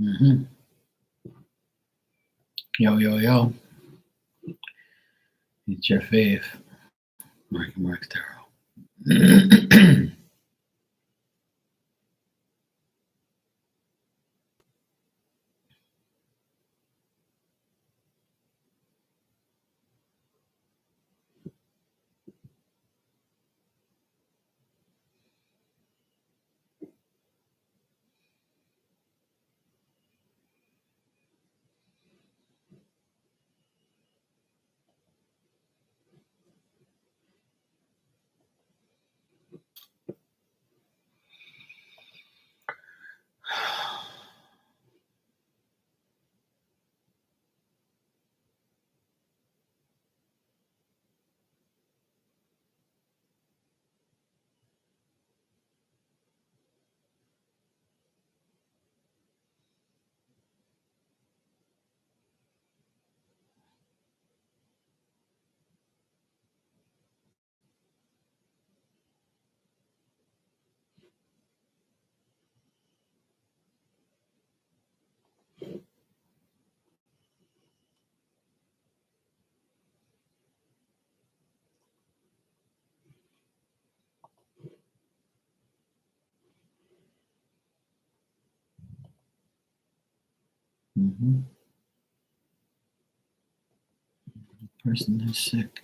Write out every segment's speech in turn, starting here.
Mm-hmm. Yo, yo, yo. It's your fave, Mark Darrow. Mm-hmm. Person is sick.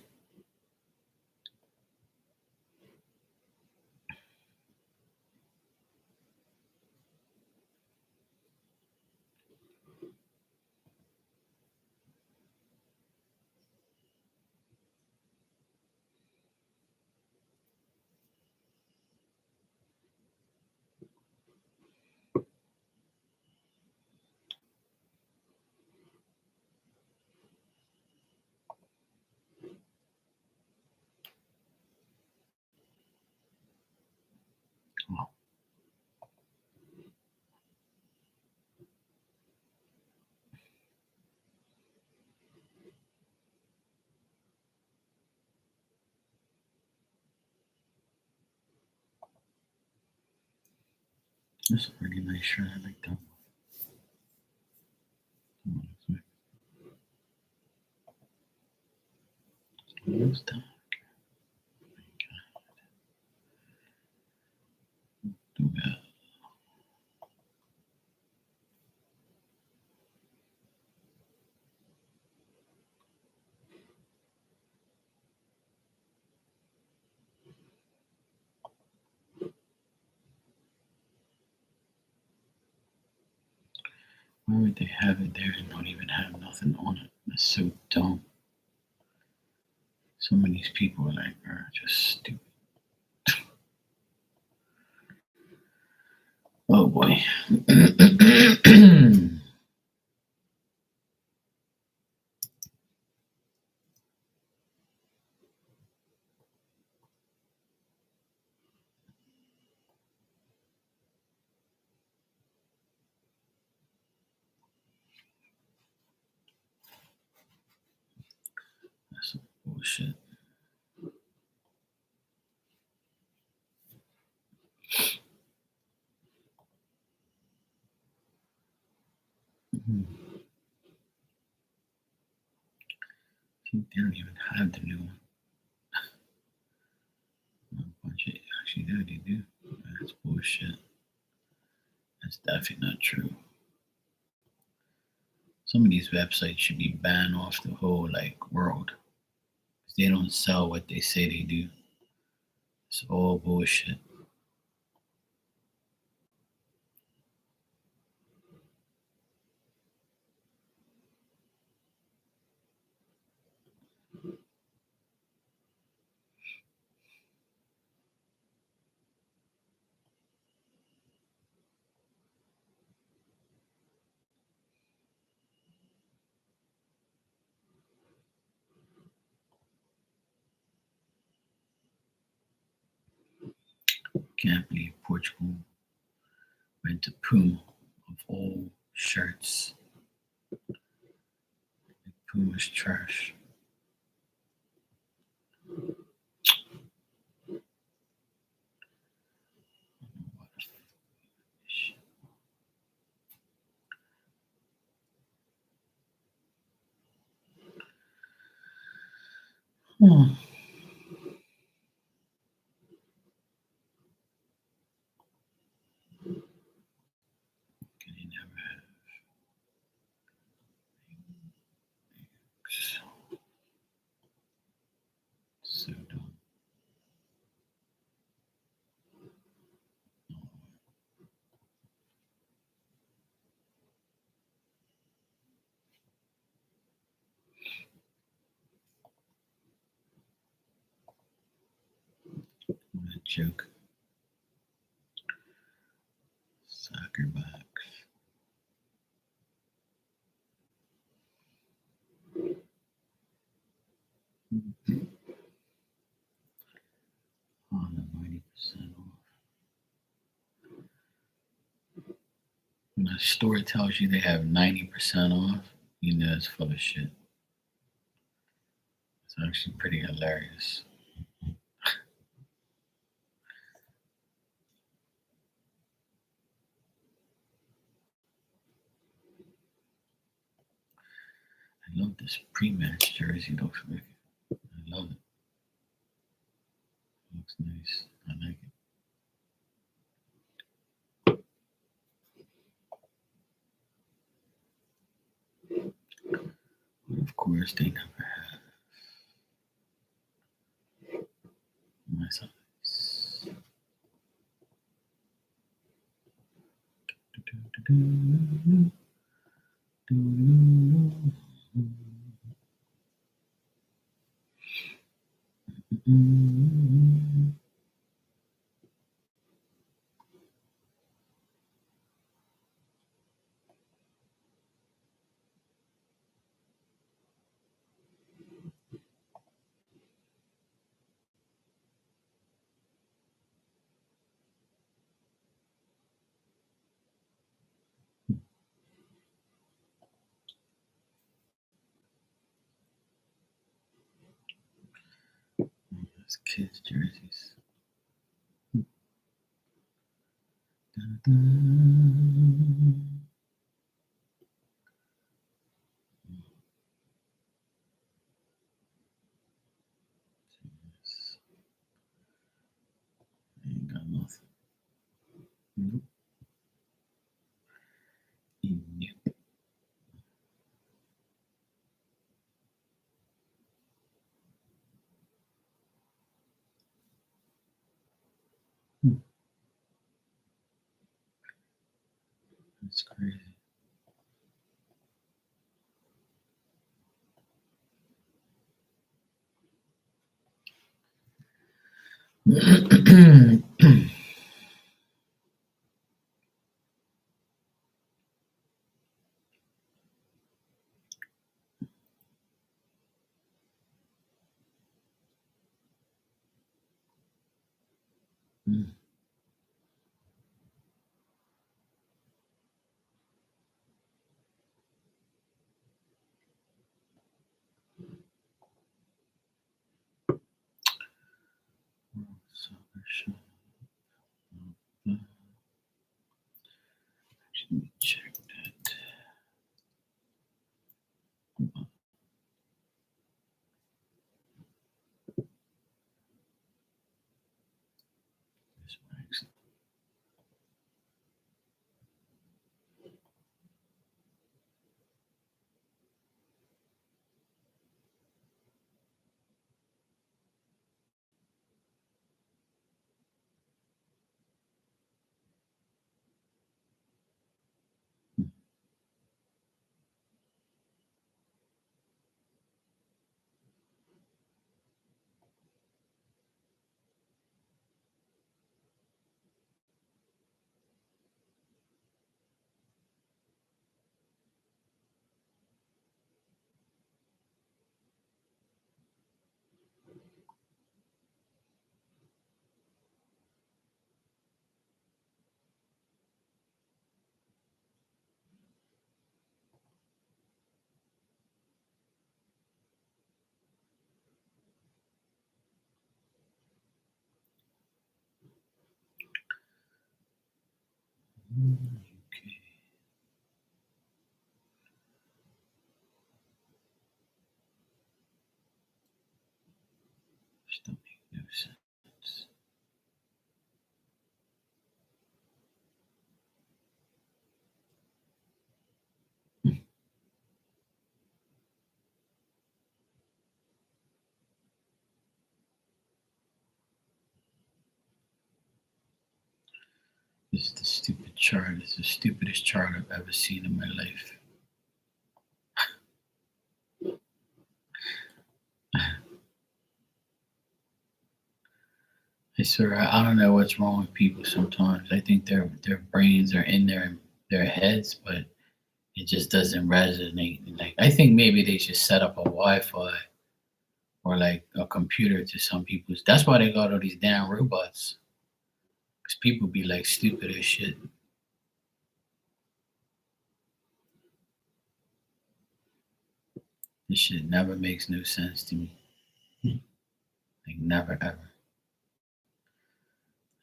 Oh, that's a pretty nice shirt. I like that one. What's that? Do that. Why would they have it there and not even have nothing on it? That's so dumb. Some of these people are just stupid. Oh boy. That's some bullshit. Mhm. They don't even have the new one. A bunch of, actually, yeah, they do. That's bullshit. That's definitely not true. Some of these websites should be banned off the whole world. They don't sell what they say they do. It's all bullshit. Can't believe Portugal went to Puma of all shirts. Puma's trash. Hmm. Can you never have pseudo? What a joke. Soccer box. Oh, the 90% off. When a store tells you they have 90% off, you know it's full of shit. It's actually pretty hilarious. I love this pre-match jersey. Looks like I love it. Looks nice. I like it. But of course, they never have my size. Those kids' jerseys. Ain't got nothing. Nope. Nope. That's crazy. Soccer shop. Let me check that. This works. Okay. chart is the stupidest chart I've ever seen in my life. I swear, I don't know what's wrong with people sometimes. I think their brains are in their heads, but it just doesn't resonate. Like I think maybe they should set up a Wi-Fi or like a computer to some people's. That's why they got all these damn robots. Because people be like stupid as shit. This shit never makes no sense to me. Like never ever.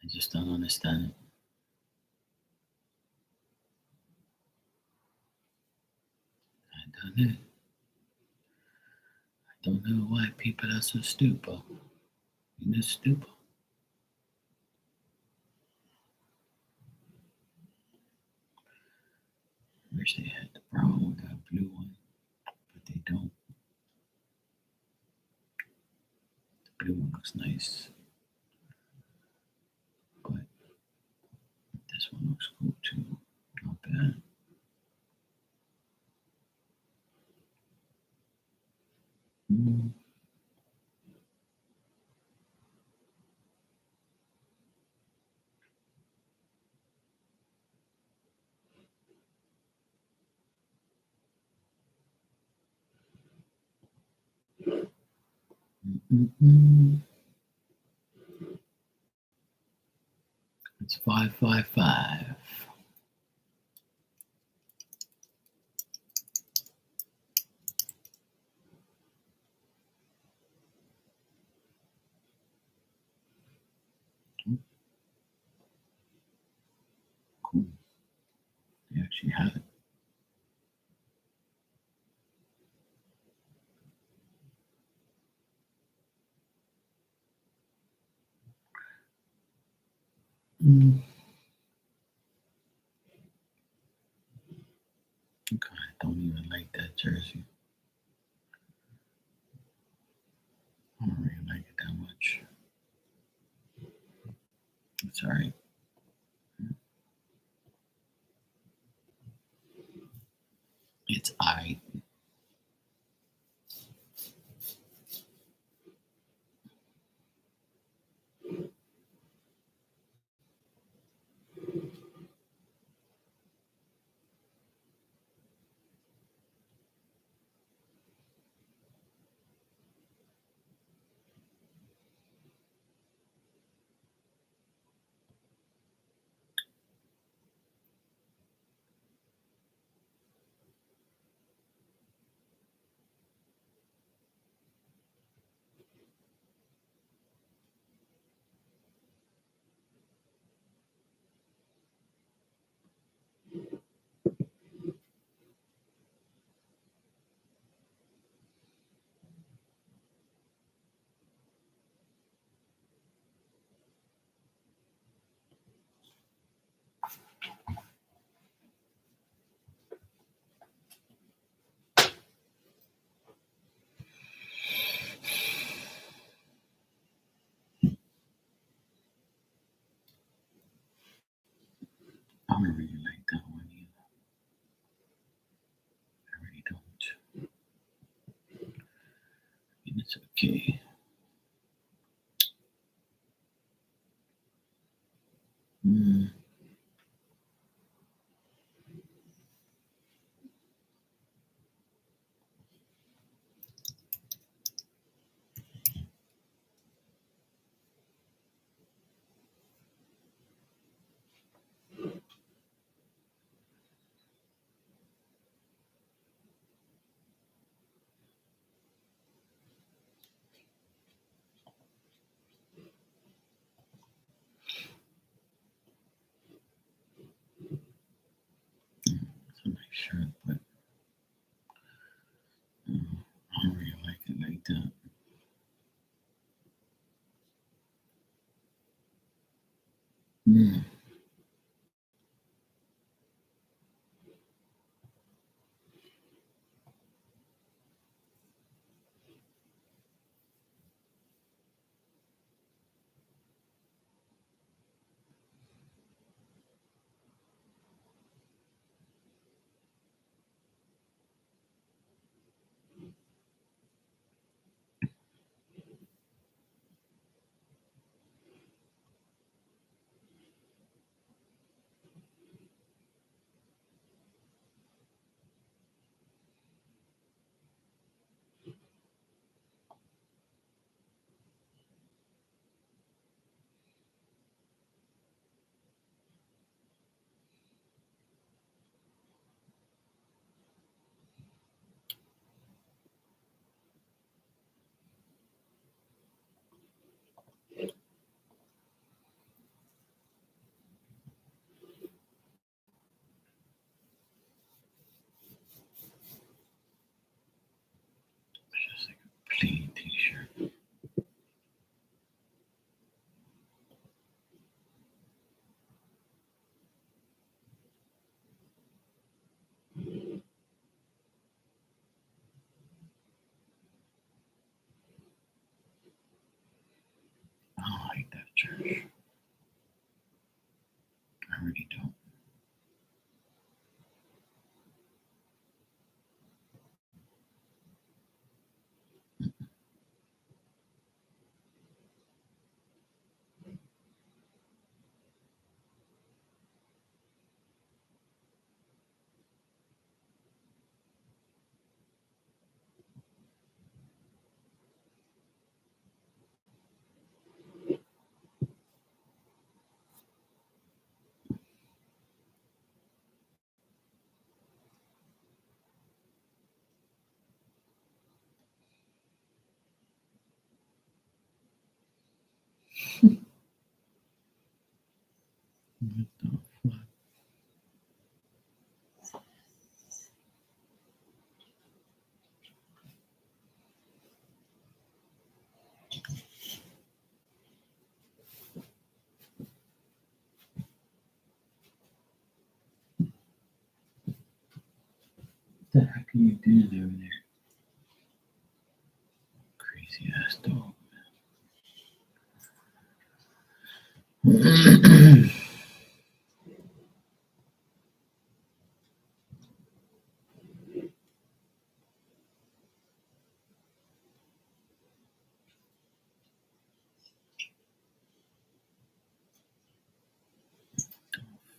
I just don't understand it. I don't know. I don't know why people are so stupid. You know, stupid. Wish they had the brown one, that blue one, but they don't. The blue one looks nice, but this one looks cool too. Not bad. Mm. Mm-mm. It's 555. Cool. They actually have it. Mm. Okay, I don't even like that jersey. I don't really like it that much. It's alright. It's alright. I don't really like that one either. I really don't. And it's okay. Mm. It's a nice shirt, but I don't really like it like that. Mm. Church. I really don't. What the fuck? What the heck are you doing over there? Crazy ass dog.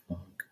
Fuck.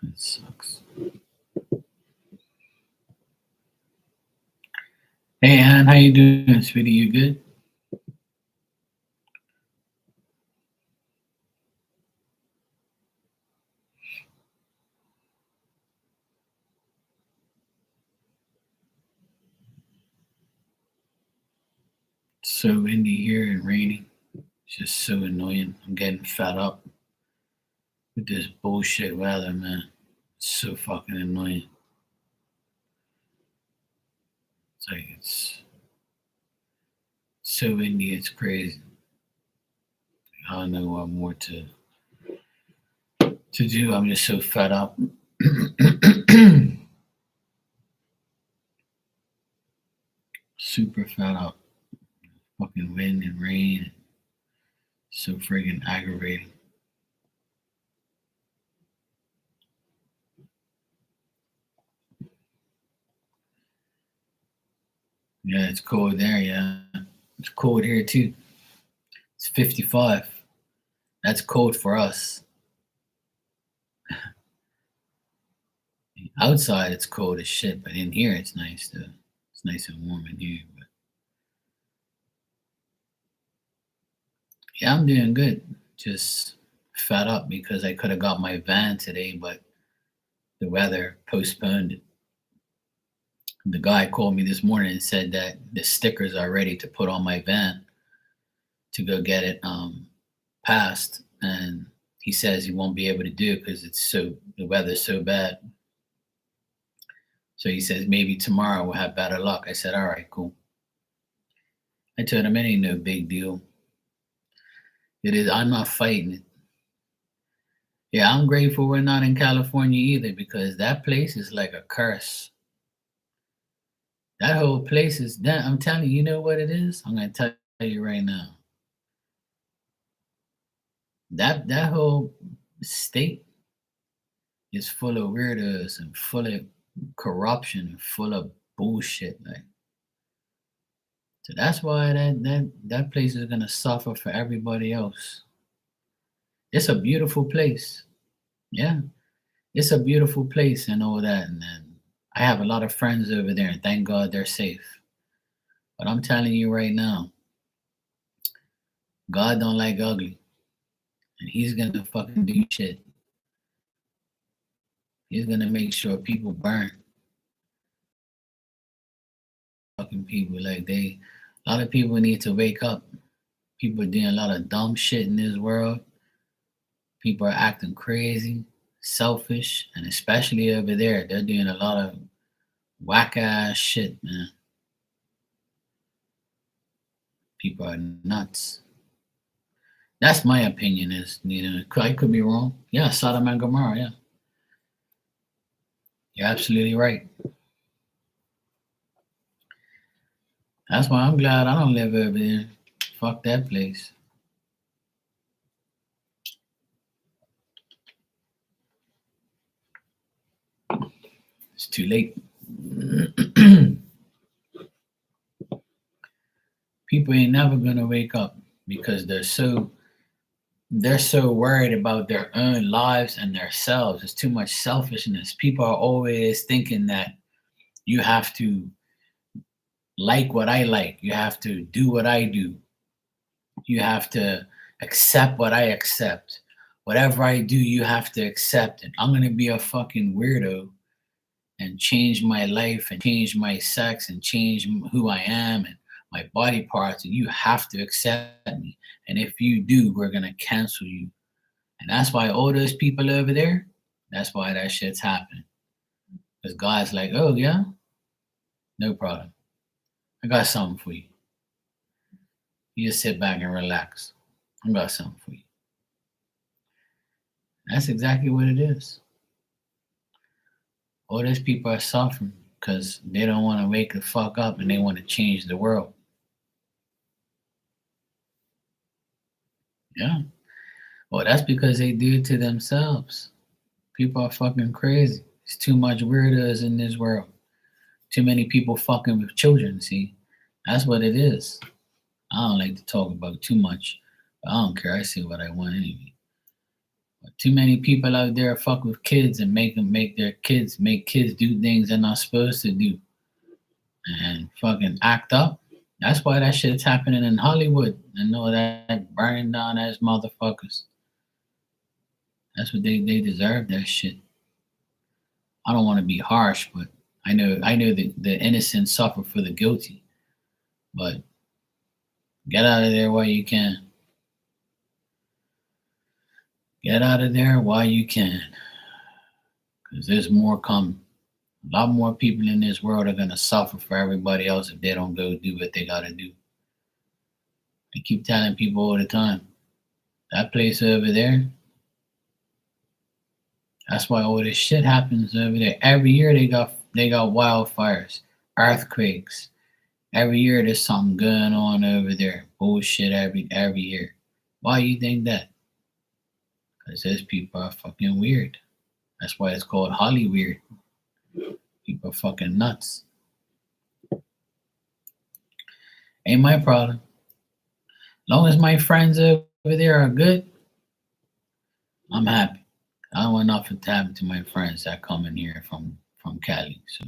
That sucks. Hey, Ann, how you doing, sweetie? You good? It's so windy here and raining. It's just so annoying. I'm getting fed up with this bullshit weather, man. It's so fucking annoying. It's like it's so windy, it's crazy. I don't know what more to do. I'm just so fed up. Super fed up. Fucking wind and rain. So friggin' aggravating. Yeah, it's cold there, yeah. It's cold here too. It's 55. That's cold for us. Outside it's cold as shit, but in here it's nice though. It's nice and warm in here. But yeah, I'm doing good. Just fed up because I could have got my van today, but the weather postponed it. The guy called me this morning and said that the stickers are ready to put on my van to go get it passed, and he says he won't be able to do it because the weather's so bad. So he says maybe tomorrow we'll have better luck. I said, all right, cool. I told him it ain't no big deal. It is. I'm not fighting it. Yeah, I'm grateful we're not in California either because that place is like a curse. That whole place is that. I'm telling you, you know what it is? I'm gonna tell you right now. That whole state is full of weirdos and full of corruption and full of bullshit. Like, so that's why that place is gonna suffer for everybody else. It's a beautiful place. Yeah, it's a beautiful place and all that. And then I have a lot of friends over there, and thank God they're safe. But I'm telling you right now, God don't like ugly, and He's gonna fucking do shit. He's gonna make sure people burn. Fucking people like a lot of people need to wake up. People are doing a lot of dumb shit in this world. People are acting crazy, selfish, and especially over there, they're doing a lot of whack ass shit, man. People are nuts. That's my opinion. Is I could be wrong. Yeah, Sodom and Gomorrah. Yeah, you're absolutely right. That's why I'm glad I don't live over there. Fuck that place. It's too late. People ain't never gonna wake up because they're so worried about their own lives and themselves. It's too much selfishness. People are always thinking that you have to like what I like. You have to do what I do. You have to accept what I accept. Whatever I do, you have to accept it. I'm going to be a fucking weirdo and change my life and change my sex and change who I am and my body parts. And you have to accept me. And if you do, we're going to cancel you. And that's why all those people over there, that's why that shit's happening. Because God's like, oh, yeah, no problem. I got something for you. You just sit back and relax. I got something for you. That's exactly what it is. All these people are suffering because they don't want to wake the fuck up and they want to change the world. Yeah. Well, that's because they do it to themselves. People are fucking crazy. There's too much weirdos in this world. Too many people fucking with children, see? That's what it is. I don't like to talk about too much, but I don't care. I say what I want anyway. But too many people out there fuck with kids and make kids do things they're not supposed to do and fucking act up. That's why that shit's happening in Hollywood and all that burning down as motherfuckers. That's what they deserve that shit. I don't want to be harsh, but I know the innocent suffer for the guilty. But get out of there while you can. Get out of there while you can. Because there's more coming. A lot more people in this world are going to suffer for everybody else if they don't go do what they got to do. I keep telling people all the time, that place over there, that's why all this shit happens over there. Every year they got wildfires, earthquakes. Every year there's something going on over there. Bullshit every year. Why you think that? Because those people are fucking weird. That's why it's called Hollyweird. People are fucking nuts. Ain't my problem. Long as my friends over there are good, I'm happy. I don't want nothing to happen to my friends that come in here from Cali. So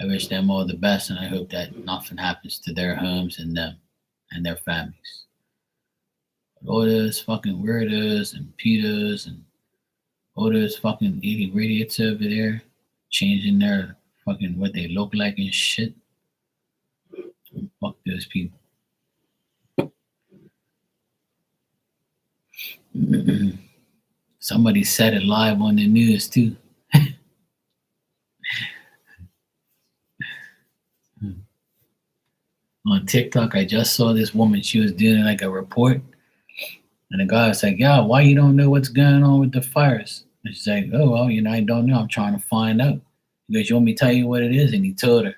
I wish them all the best, and I hope that nothing happens to their homes and them and their families. But all those fucking weirdos and pedos and all those fucking idiots over there changing their fucking what they look like and shit. Fuck those people. Somebody said it live on the news too. On TikTok, I just saw this woman. She was doing like a report, and the guy was like, "Yeah, why you don't know what's going on with the fires?" And she's like, "Oh well, I don't know. I'm trying to find out." He goes, "You want me to tell you what it is?" And he told her.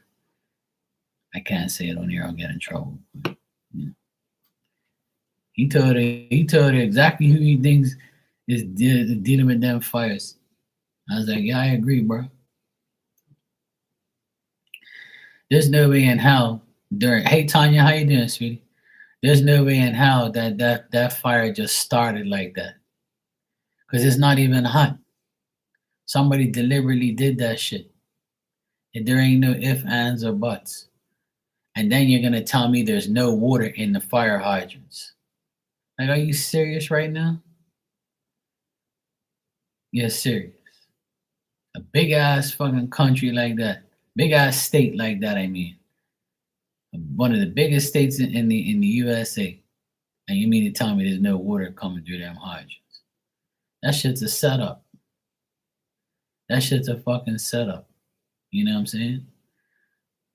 I can't say it on here. I'll get in trouble. But, yeah. He told her. He told her exactly who he thinks is dealing with them fires. I was like, "Yeah, I agree, bro. There's no way in hell during. Hey, Tanya, how you doing, sweetie? There's no way in hell that fire just started like that because it's not even hot. Somebody deliberately did that shit, and there ain't no ifs, ands, or buts. And then you're gonna tell me there's no water in the fire hydrants? Like, are you serious right now? You're serious. A big ass fucking country like that, big ass state like that. I mean, one of the biggest states in the USA, and you mean to tell me there's no water coming through them hydrants? That shit's a setup. That shit's a fucking setup. You know what I'm saying?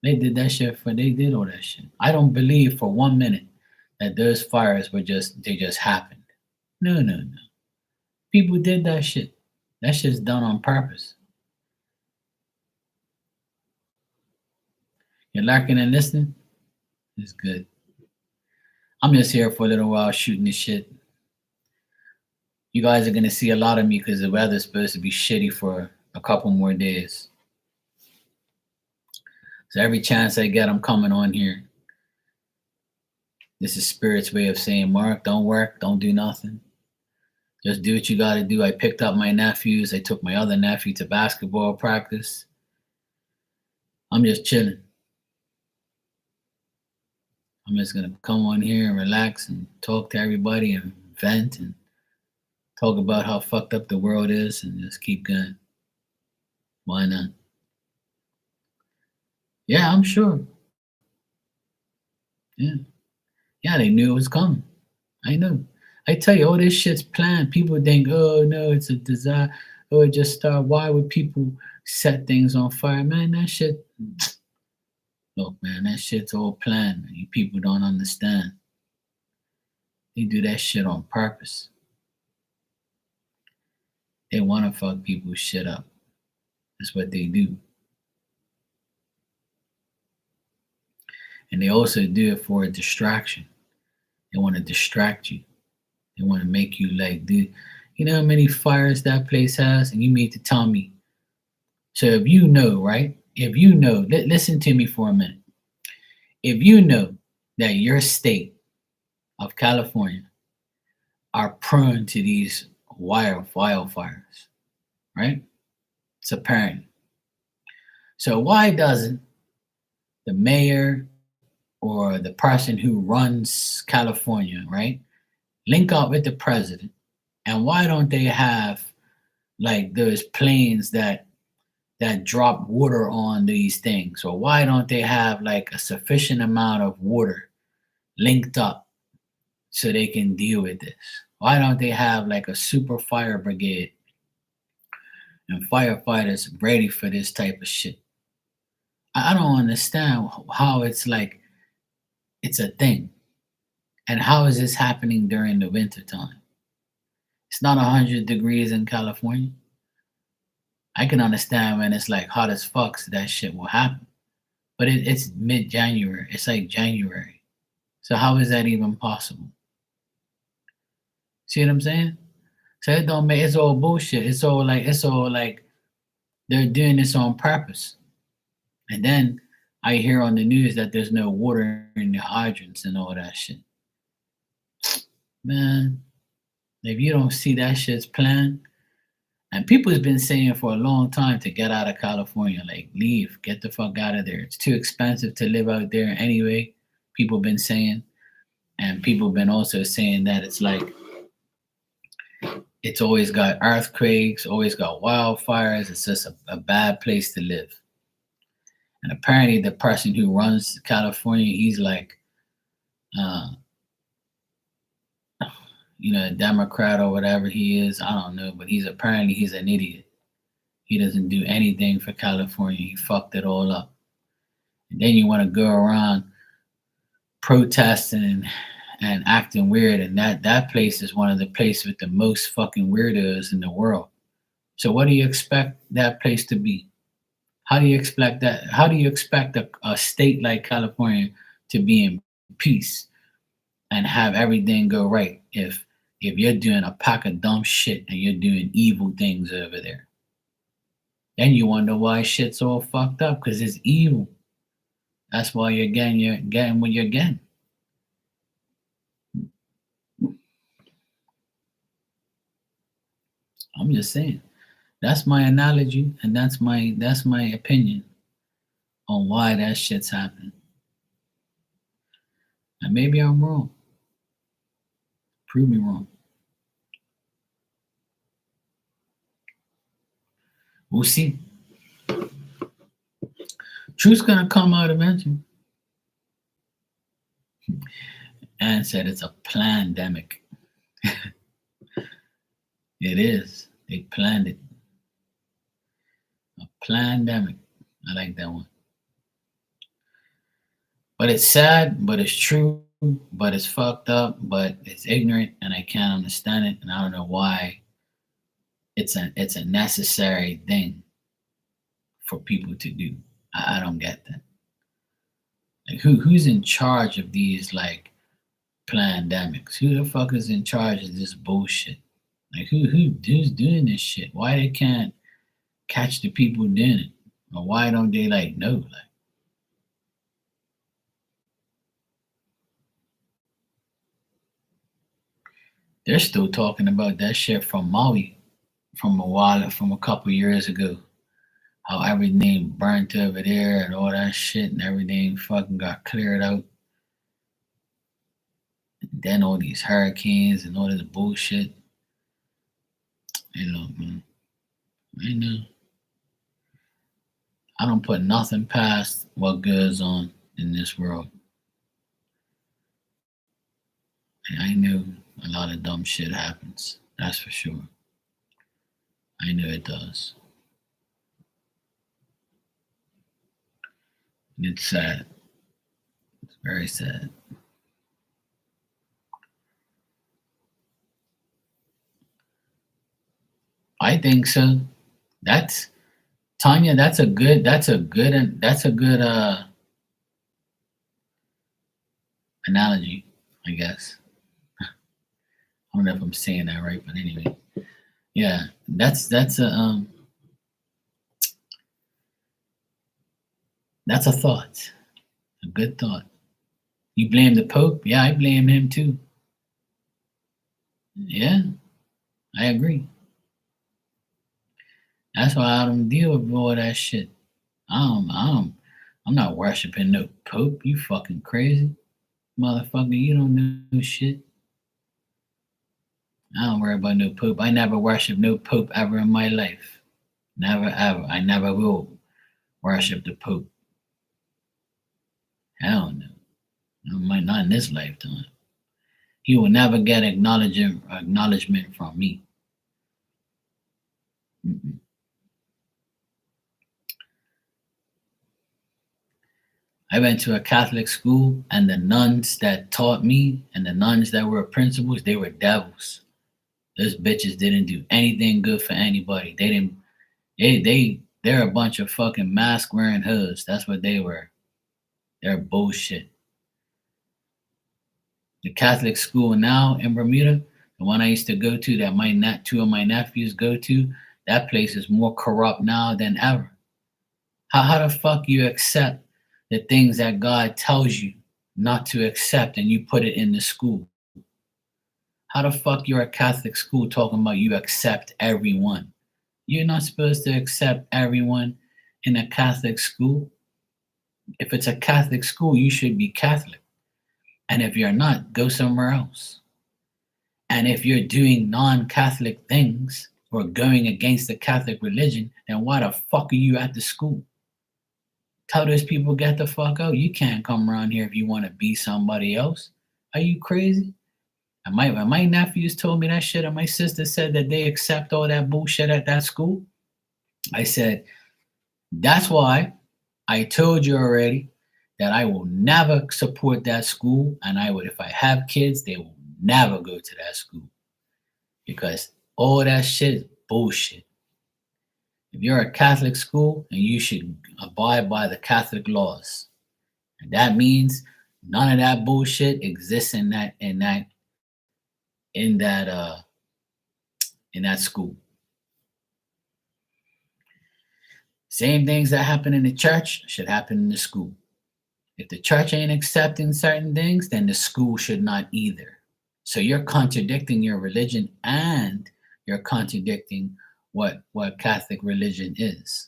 They did that shit they did all that shit. I don't believe for 1 minute that those fires they just happened. No, no, no. People did that shit. That shit's done on purpose. You're lurking and listening? It's good. I'm just here for a little while shooting this shit. You guys are gonna see a lot of me because the weather's supposed to be shitty for a couple more days. So every chance I get, I'm coming on here. This is Spirit's way of saying, Mark, don't work, don't do nothing. Just do what you gotta do. I picked up my nephews. I took my other nephew to basketball practice. I'm just chilling. I'm just gonna come on here and relax and talk to everybody and vent and talk about how fucked up the world is and just keep going. Why not? Yeah, I'm sure. Yeah. Yeah, they knew it was coming. I know. I tell you, all this shit's planned. People think, oh no, it's a disaster. Oh, it just started. Why would people set things on fire? Man, that shit. Look, man, that shit's all planned. Man. You people don't understand. They do that shit on purpose. They want to fuck people's shit up. That's what they do. And they also do it for a distraction. They want to distract you. They want to make you like, dude, you know how many fires that place has? And you mean to tell me. So if you know, right? If you know, listen to me for a minute. If you know that your state of California are prone to these wildfires, right? It's apparent. So why doesn't the mayor or the person who runs California, right, link up with the president? And why don't they have like those planes that drop water on these things? Or why don't they have like a sufficient amount of water linked up so they can deal with this? Why don't they have like a super fire brigade and firefighters ready for this type of shit? I don't understand how it's like it's a thing. And how is this happening during the winter time? It's not 100 degrees in California. I can understand when it's like hot as fuck, so that shit will happen. But it's mid-January. It's like January. So how is that even possible? See what I'm saying? So it don't make, it's all bullshit. It's all like they're doing this on purpose. And then I hear on the news that there's no water in the hydrants and all that shit. Man, if you don't see that shit's planned, and people have been saying for a long time to get out of California, like leave, get the fuck out of there. It's too expensive to live out there anyway. People been saying, and people been also saying that it's like it's always got earthquakes, always got wildfires. It's just a bad place to live. And apparently, the person who runs California, he's like, uh, a Democrat or whatever he is. I don't know, but he's an idiot. He doesn't do anything for California. He fucked it all up. And then you want to go around protesting and acting weird, and that place is one of the places with the most fucking weirdos in the world. So what do you expect that place to be? How do you expect that? How do you expect a state like California to be in peace and have everything go right if you're doing a pack of dumb shit and you're doing evil things over there? Then you wonder why shit's all fucked up because it's evil. That's why you're getting what you're getting. I'm just saying. That's my analogy and that's my opinion on why that shit's happening. And maybe I'm wrong. Prove me wrong. We'll see. Truth's gonna come out eventually. And said it's a pandemic. It is. They planned it. A pandemic. I like that one. But it's sad, but it's true, but it's fucked up, but it's ignorant, and I can't understand it, and I don't know why it's a necessary thing for people to do. I don't get that. Like who's in charge of these like pandemics? Who the fuck is in charge of this bullshit? Like who's doing this shit? Why they can't catch the people doing it? Or why don't they like know? Like they're still talking about that shit from Maui from a couple years ago. How everything burnt over there and all that shit and everything fucking got cleared out. And then all these hurricanes and all this bullshit. Man. I know. I don't put nothing past what goes on in this world. And I know a lot of dumb shit happens. That's for sure. I know it does. And it's sad. It's very sad. I think so. That's Tanya. That's a good analogy, I guess. I don't know if I'm saying that right, but anyway, yeah, that's a thought, a good thought. You blame the Pope? Yeah, I blame him too. Yeah, I agree. That's why I don't deal with all that shit. I'm not worshiping no Pope. You fucking crazy, motherfucker. You don't know shit. I don't worry about no Pope. I never worship no Pope ever in my life. Never ever. I never will worship the Pope. Hell no. I might not in this lifetime. He will never get acknowledgement from me. Mm-mm. I went to a Catholic school, and the nuns that taught me and the nuns that were principals, they were devils. Those bitches didn't do anything good for anybody. They didn't. They're a bunch of fucking mask wearing hoods. That's what they were. They're bullshit. The Catholic school now in Bermuda, the one I used to go to, that two of my nephews go to, that place is more corrupt now than ever. How the fuck you accept the things that God tells you not to accept and you put it in the school? How the fuck you're a Catholic school talking about you accept everyone? You're not supposed to accept everyone in a Catholic school. If it's a Catholic school, you should be Catholic. And if you're not, go somewhere else. And if you're doing non-Catholic things or going against the Catholic religion, then why the fuck are you at the school? Tell those people get the fuck out. You can't come around here if you want to be somebody else. Are you crazy? And my nephews told me that shit, and my sister said that they accept all that bullshit at that school. I said, that's why I told you already that I will never support that school, and I would, if I have kids, they will never go to that school because all that shit is bullshit. If you're a Catholic school, and you should abide by the Catholic laws, and that means none of that bullshit exists in that in that school. Same things that happen in the church should happen in the school. If the church ain't accepting certain things, then the school should not either. So you're contradicting your religion, and you're contradicting what Catholic religion is.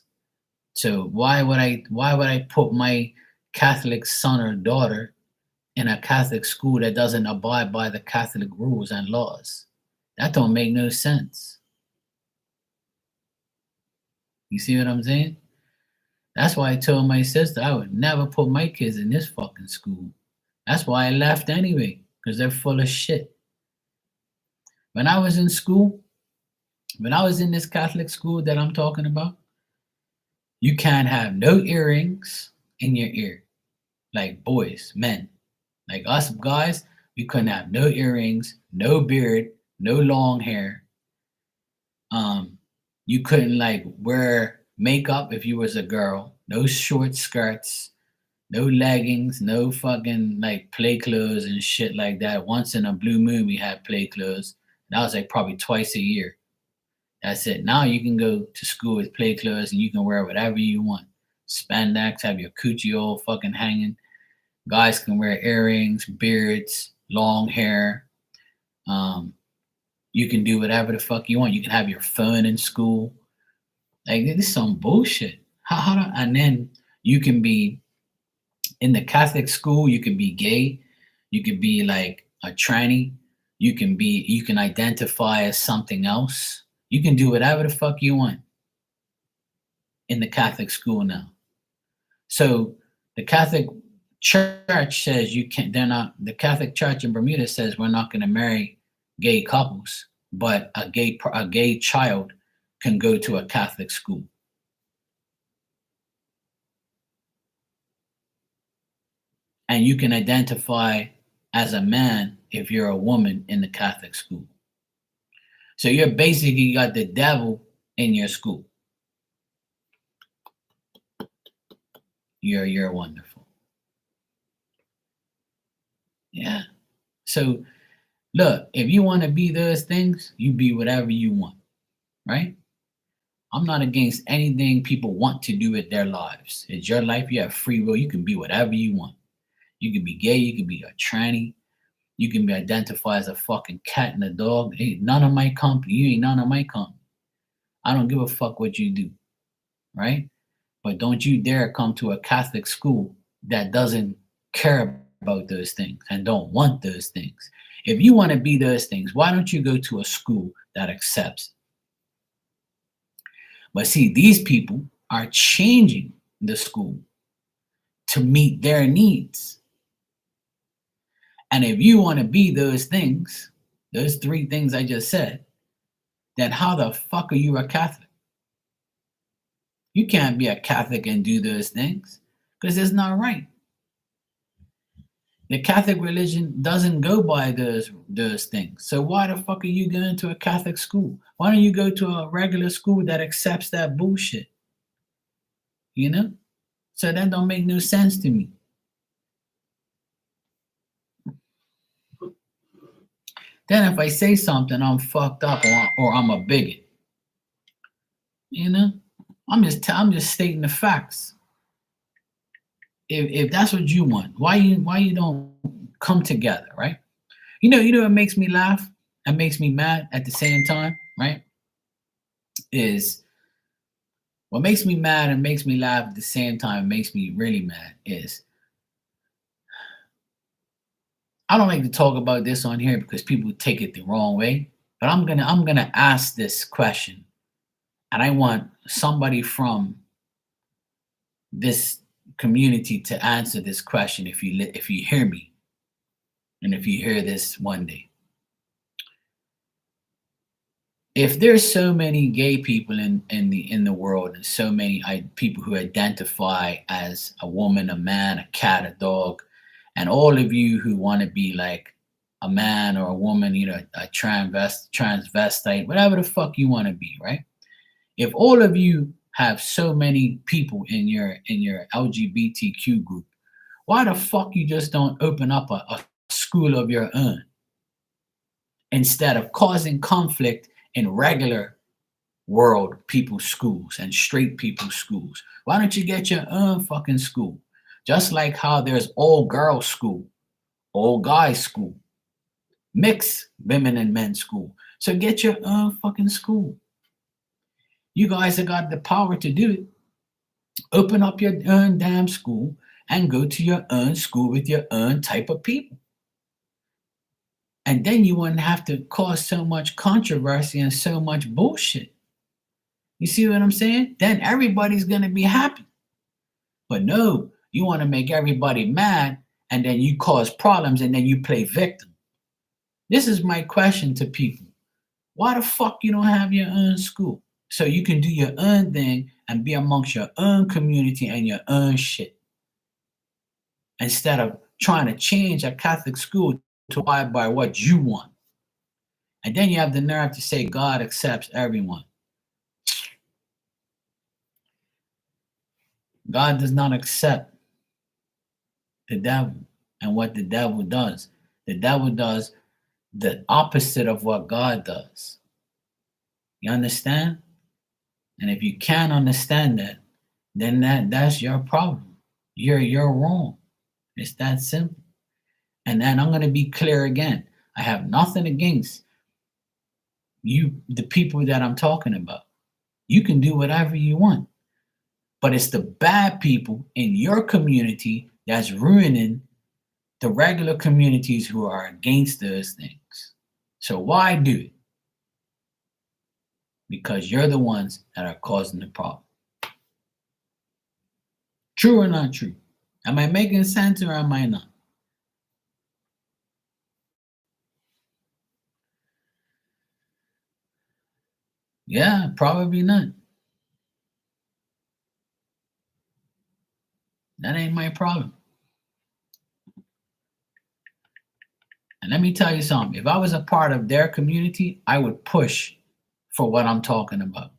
So why would I put my Catholic son or daughter in a Catholic school that doesn't abide by the Catholic rules and laws? That don't make no sense. You see what I'm saying? That's why I told my sister I would never put my kids in this fucking school. That's why I left anyway, because they're full of shit. When I was in school, when I was in this Catholic school that I'm talking about, you can't have no earrings in your ear. Like boys, men. Like us guys, we couldn't have no earrings, no beard, no long hair. You couldn't like wear makeup if you was a girl. No short skirts, no leggings, no fucking like play clothes and shit like that. Once in a blue moon, we had play clothes. That was like probably twice a year. That's it. Now you can go to school with play clothes and you can wear whatever you want. Spandex, have your coochie all fucking hanging. Guys can wear earrings, beards, long hair. You can do whatever the fuck you want. You can have your phone in school. Like this is some bullshit. And then you can be in the Catholic school. You can be gay. You can be like a tranny. You can identify as something else. You can do whatever the fuck you want in the Catholic school now. So the Catholic Church says you can't. The Catholic Church in Bermuda says we're not going to marry gay couples, but a gay child can go to a Catholic school. And you can identify as a man if you're a woman in the Catholic school. So you're basically got the devil in your school. You're wonderful. Yeah. So look, if you want to be those things, you be whatever you want, right? I'm not against anything people want to do with their lives. It's your life. You have free will. You can be whatever you want. You can be gay. You can be a tranny. You can be identified as a fucking cat and a dog. Ain't none of my company. You ain't none of my company. I don't give a fuck what you do, right? But don't you dare come to a Catholic school that doesn't care about those things and don't want those things. If you want to be those things, why don't you go to a school that accepts? But see, these people are changing the school to meet their needs. And if you want to be those things, those three things I just said, then how the fuck are you a Catholic? You can't be a Catholic and do those things because it's not right. The Catholic religion doesn't go by those things. So why the fuck are you going to a Catholic school? Why don't you go to a regular school that accepts that bullshit? You know? So that don't make no sense to me. Then if I say something, I'm fucked up or I'm a bigot. You know? I'm just stating the facts. If that's what you want, why you don't come together, right? You know what makes me laugh and makes me mad at the same time, right? Is what makes me mad and makes me laugh at the same time, makes me really mad is I don't like to talk about this on here because people take it the wrong way, but I'm gonna ask this question, and I want somebody from this community to answer this question if you hear me and if you hear this one day. If there's so many gay people in the world and so many people who identify as a woman, a man, a cat, a dog, and all of you who want to be like a man or a woman, a transvestite, whatever the fuck you want to be, right? If all of you have so many people in your LGBTQ group, why the fuck you just don't open up a school of your own instead of causing conflict in regular world people's schools and straight people's schools? Why don't you get your own fucking school? Just like how there's all girls school, all guys school, mixed women and men school. So get your own fucking school. You guys have got the power to do it. Open up your own damn school and go to your own school with your own type of people. And then you wouldn't have to cause so much controversy and so much bullshit. You see what I'm saying? Then everybody's going to be happy. But no, you want to make everybody mad and then you cause problems and then you play victim. This is my question to people. Why the fuck you don't have your own school? So you can do your own thing and be amongst your own community and your own shit. Instead of trying to change a Catholic school to abide by what you want. And then you have the nerve to say God accepts everyone. God does not accept the devil and what the devil does. The devil does the opposite of what God does. You understand? And if you can't understand that, then that's your problem. You're wrong. It's that simple. And then I'm going to be clear again. I have nothing against you, the people that I'm talking about. You can do whatever you want. But it's the bad people in your community that's ruining the regular communities who are against those things. So why do it? Because you're the ones that are causing the problem. True or not true? Am I making sense or am I not? Yeah, probably not. That ain't my problem. And let me tell you something. If I was a part of their community, I would push for what I'm talking about.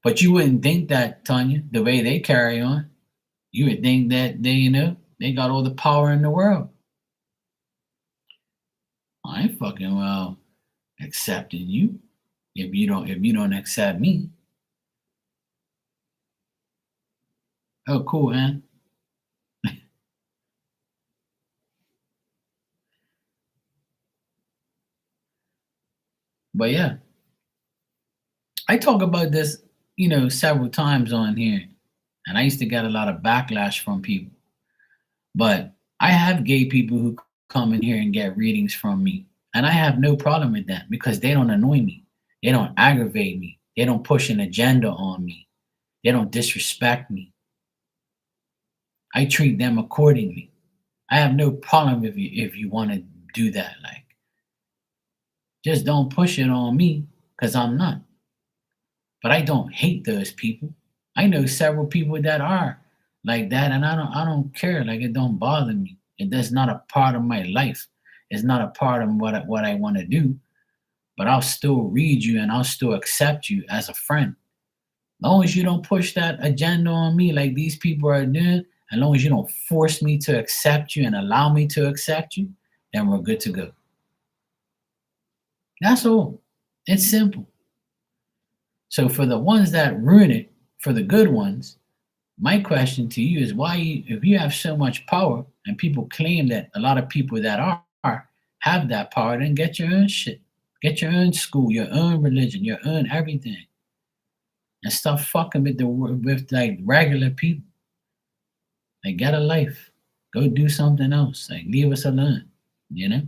But you wouldn't think that, Tanya, the way they carry on. You would think that they got all the power in the world. I ain't fucking well accepting you if you don't accept me. Oh, cool, man. But yeah, I talk about this, several times on here, and I used to get a lot of backlash from people. But I have gay people who come in here and get readings from me, and I have no problem with that because they don't annoy me, they don't aggravate me, they don't push an agenda on me, they don't disrespect me. I treat them accordingly. I have no problem if you want to do that. Like, just don't push it on me because I'm not. But I don't hate those people. I know several people that are like that, and I don't care. Like, it don't bother me. That's not a part of my life. It's not a part of what I want to do. But I'll still read you and I'll still accept you as a friend. As long as you don't push that agenda on me like these people are doing, as long as you don't force me to accept you and allow me to accept you, then we're good to go. That's all. It's simple. So for the ones that ruin it, for the good ones, my question to you is if you have so much power and people claim that a lot of people that are have that power, then get your own shit. Get your own school, your own religion, your own everything. And stop fucking with like regular people. Like, get a life. Go do something else. Like, leave us alone. You know?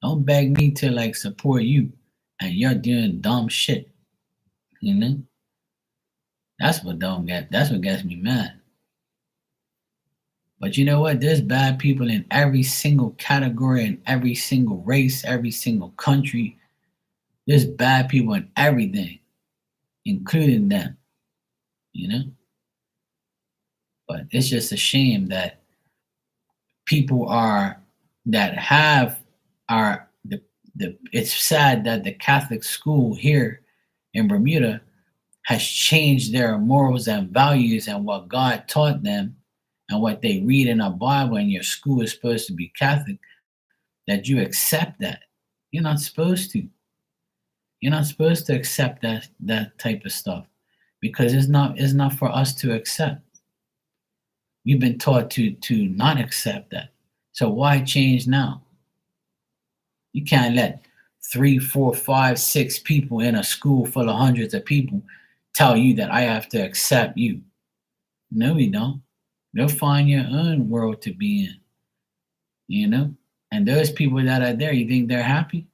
Don't beg me to like support you and you're doing dumb shit. You know? That's what gets me mad. But you know what? There's bad people in every single category, in every single race, every single country. There's bad people in everything, including them, you know? But it's just a shame that people are that have are the it's sad that the Catholic school here in Bermuda has changed their morals and values and what God taught them and what they read in a Bible, and your school is supposed to be Catholic, that you accept that. You're not supposed to. You're not supposed to accept that type of stuff because it's not for us to accept. We've been taught to not accept that. So why change now? You can't let three, four, five, six people in a school full of hundreds of people tell you that I have to accept you. No, we don't. Go find your own world to be in, you know? And those people that are there, you think they're happy?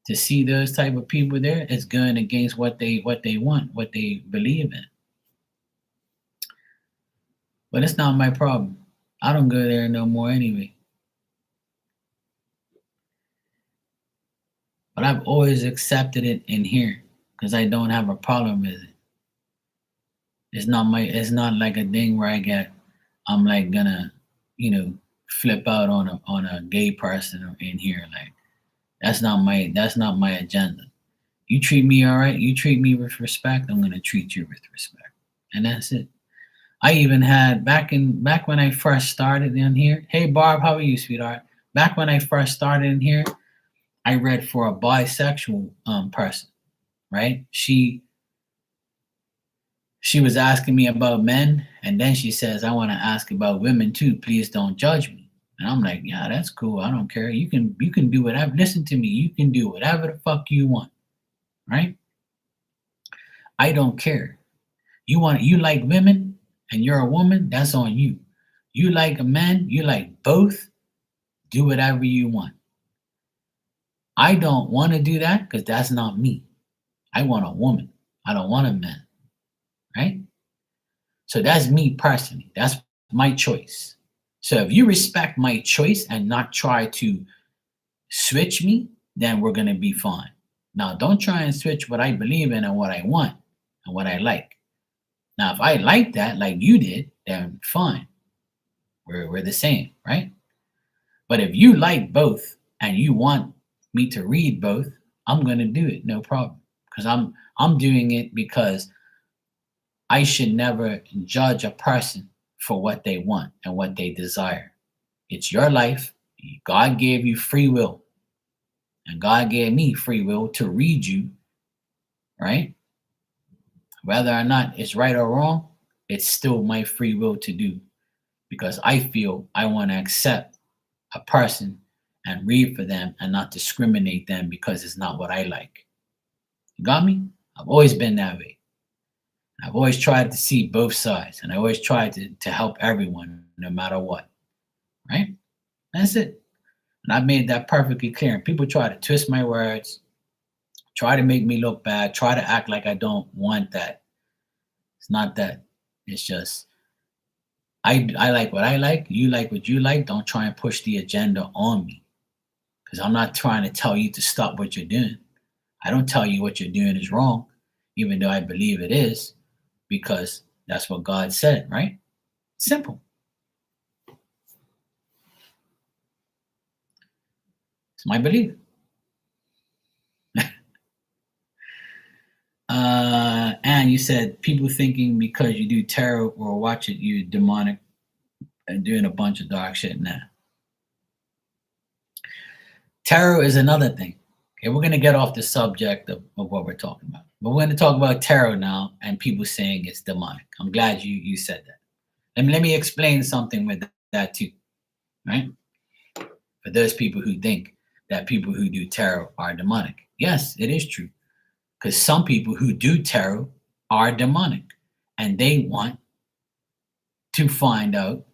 To see those type of people there, it's going against what they want, what they believe in. But it's not my problem. I don't go there no more anyway. But I've always accepted it in here because I don't have a problem with it. It's not like a thing where I'm like gonna, you know, flip out on a gay person in here. Like that's not my agenda. You treat me all right, you treat me with respect, I'm gonna treat you with respect. And that's it. I even had back when I first started in here. Hey Barb, how are you, sweetheart? Back when I first started in here, I read for a bisexual person, right? She was asking me about men, and then she says, I want to ask about women too. Please don't judge me. And I'm like, yeah, that's cool. I don't care. You can do whatever. Listen to me. You can do whatever the fuck you want, right? I don't care. You like women and you're a woman, that's on you. You like a man, you like both, do whatever you want. I don't want to do that because that's not me. I want a woman. I don't want a man, right? So that's me personally. That's my choice. So if you respect my choice and not try to switch me, then we're going to be fine. Now, don't try and switch what I believe in and what I want and what I like. Now, if I like that, like you did, then fine. We're the same, right? But if you like both and you want me to read both, I'm going to do it, no problem. Because I'm doing it because I should never judge a person for what they want and what they desire. It's your life. God gave you free will. And God gave me free will to read you, right? Whether or not it's right or wrong, it's still my free will to do because I feel I want to accept a person and read for them and not discriminate them because it's not what I like. You got me? I've always been that way. I've always tried to see both sides and I always tried to help everyone no matter what, right? That's it. And I made that perfectly clear. And people try to twist my words, try to make me look bad, try to act like I don't want that. It's not that. It's just I like what I like, you like what you like. Don't try and push the agenda on me. Because I'm not trying to tell you to stop what you're doing. I don't tell you what you're doing is wrong, even though I believe it is, because that's what God said, right? Simple. It's my belief. And you said people thinking because you do tarot or watch it, you demonic and doing a bunch of dark shit now. Tarot is another thing. Okay, we're gonna get off the subject of what we're talking about. But we're gonna talk about tarot now and people saying it's demonic. I'm glad you said that. Let me explain something with that too. Right? For those people who think that people who do tarot are demonic. Yes, it is true. Because some people who do tarot are demonic and they want to find out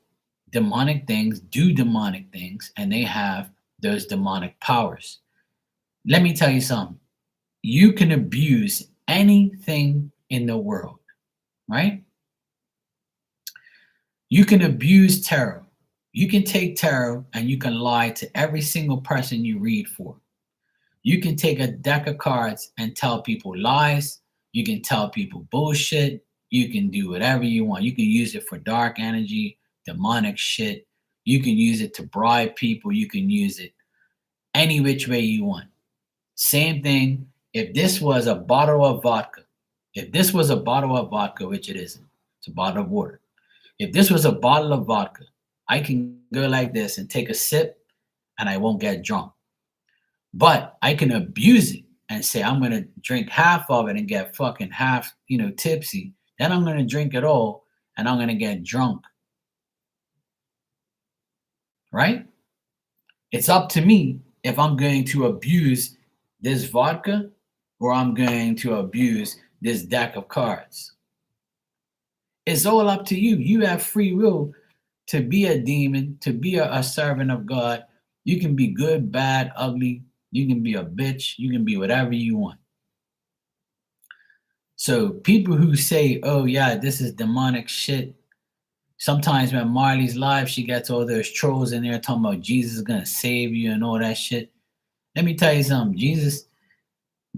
demonic things, do demonic things, and they have those demonic powers. Let me tell you something. You can abuse anything in the world. right? You can abuse tarot. You can take tarot and you can lie to every single person you read for. You can take a deck of cards and tell people lies. You can tell people bullshit. You can do whatever you want. You can use it for dark energy, demonic shit. You can use it to bribe people. You can use it any which way you want. Same thing. If this was a bottle of vodka, if this was a bottle of vodka, which it isn't, it's a bottle of water. If this was a bottle of vodka, I can go like this and take a sip and I won't get drunk. But I can abuse it and say I'm gonna drink half of it and get fucking half, tipsy. Then I'm gonna drink it all and I'm gonna get drunk. Right? It's up to me if I'm going to abuse this vodka or I'm going to abuse this deck of cards. It's all up to you. You have free will to be a demon, to be a servant of God. You can be good, bad, ugly. You can be a bitch. You can be whatever you want. So people who say, oh, yeah, this is demonic shit. Sometimes when Marley's live, she gets all those trolls in there talking about Jesus is going to save you and all that shit. Let me tell you something.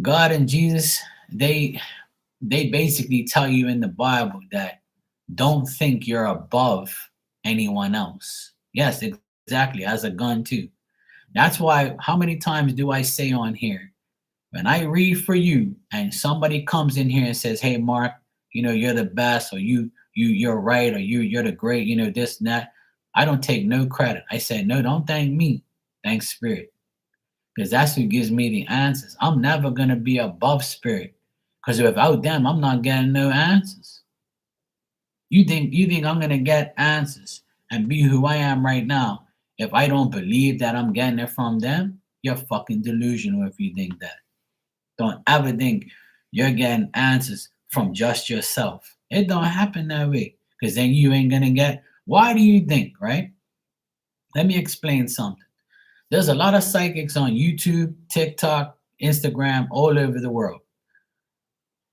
God and Jesus, they basically tell you in the Bible that don't think you're above anyone else. Yes, exactly. As a gun too. That's why, how many times do I say on here, when I read for you and somebody comes in here and says, hey, Mark, you're the best, or you're right, or you're the great, this and that. I don't take no credit. I say, no, don't thank me. Thank Spirit. Because that's who gives me the answers. I'm never going to be above Spirit. Because without them, I'm not getting no answers. You think I'm going to get answers and be who I am right now if I don't believe that I'm getting it from them? You're fucking delusional if you think that. Don't ever think you're getting answers from just yourself. It don't happen that way. Because then you ain't going to get. Why do you think, right? Let me explain something. There's a lot of psychics on YouTube, TikTok, Instagram, all over the world.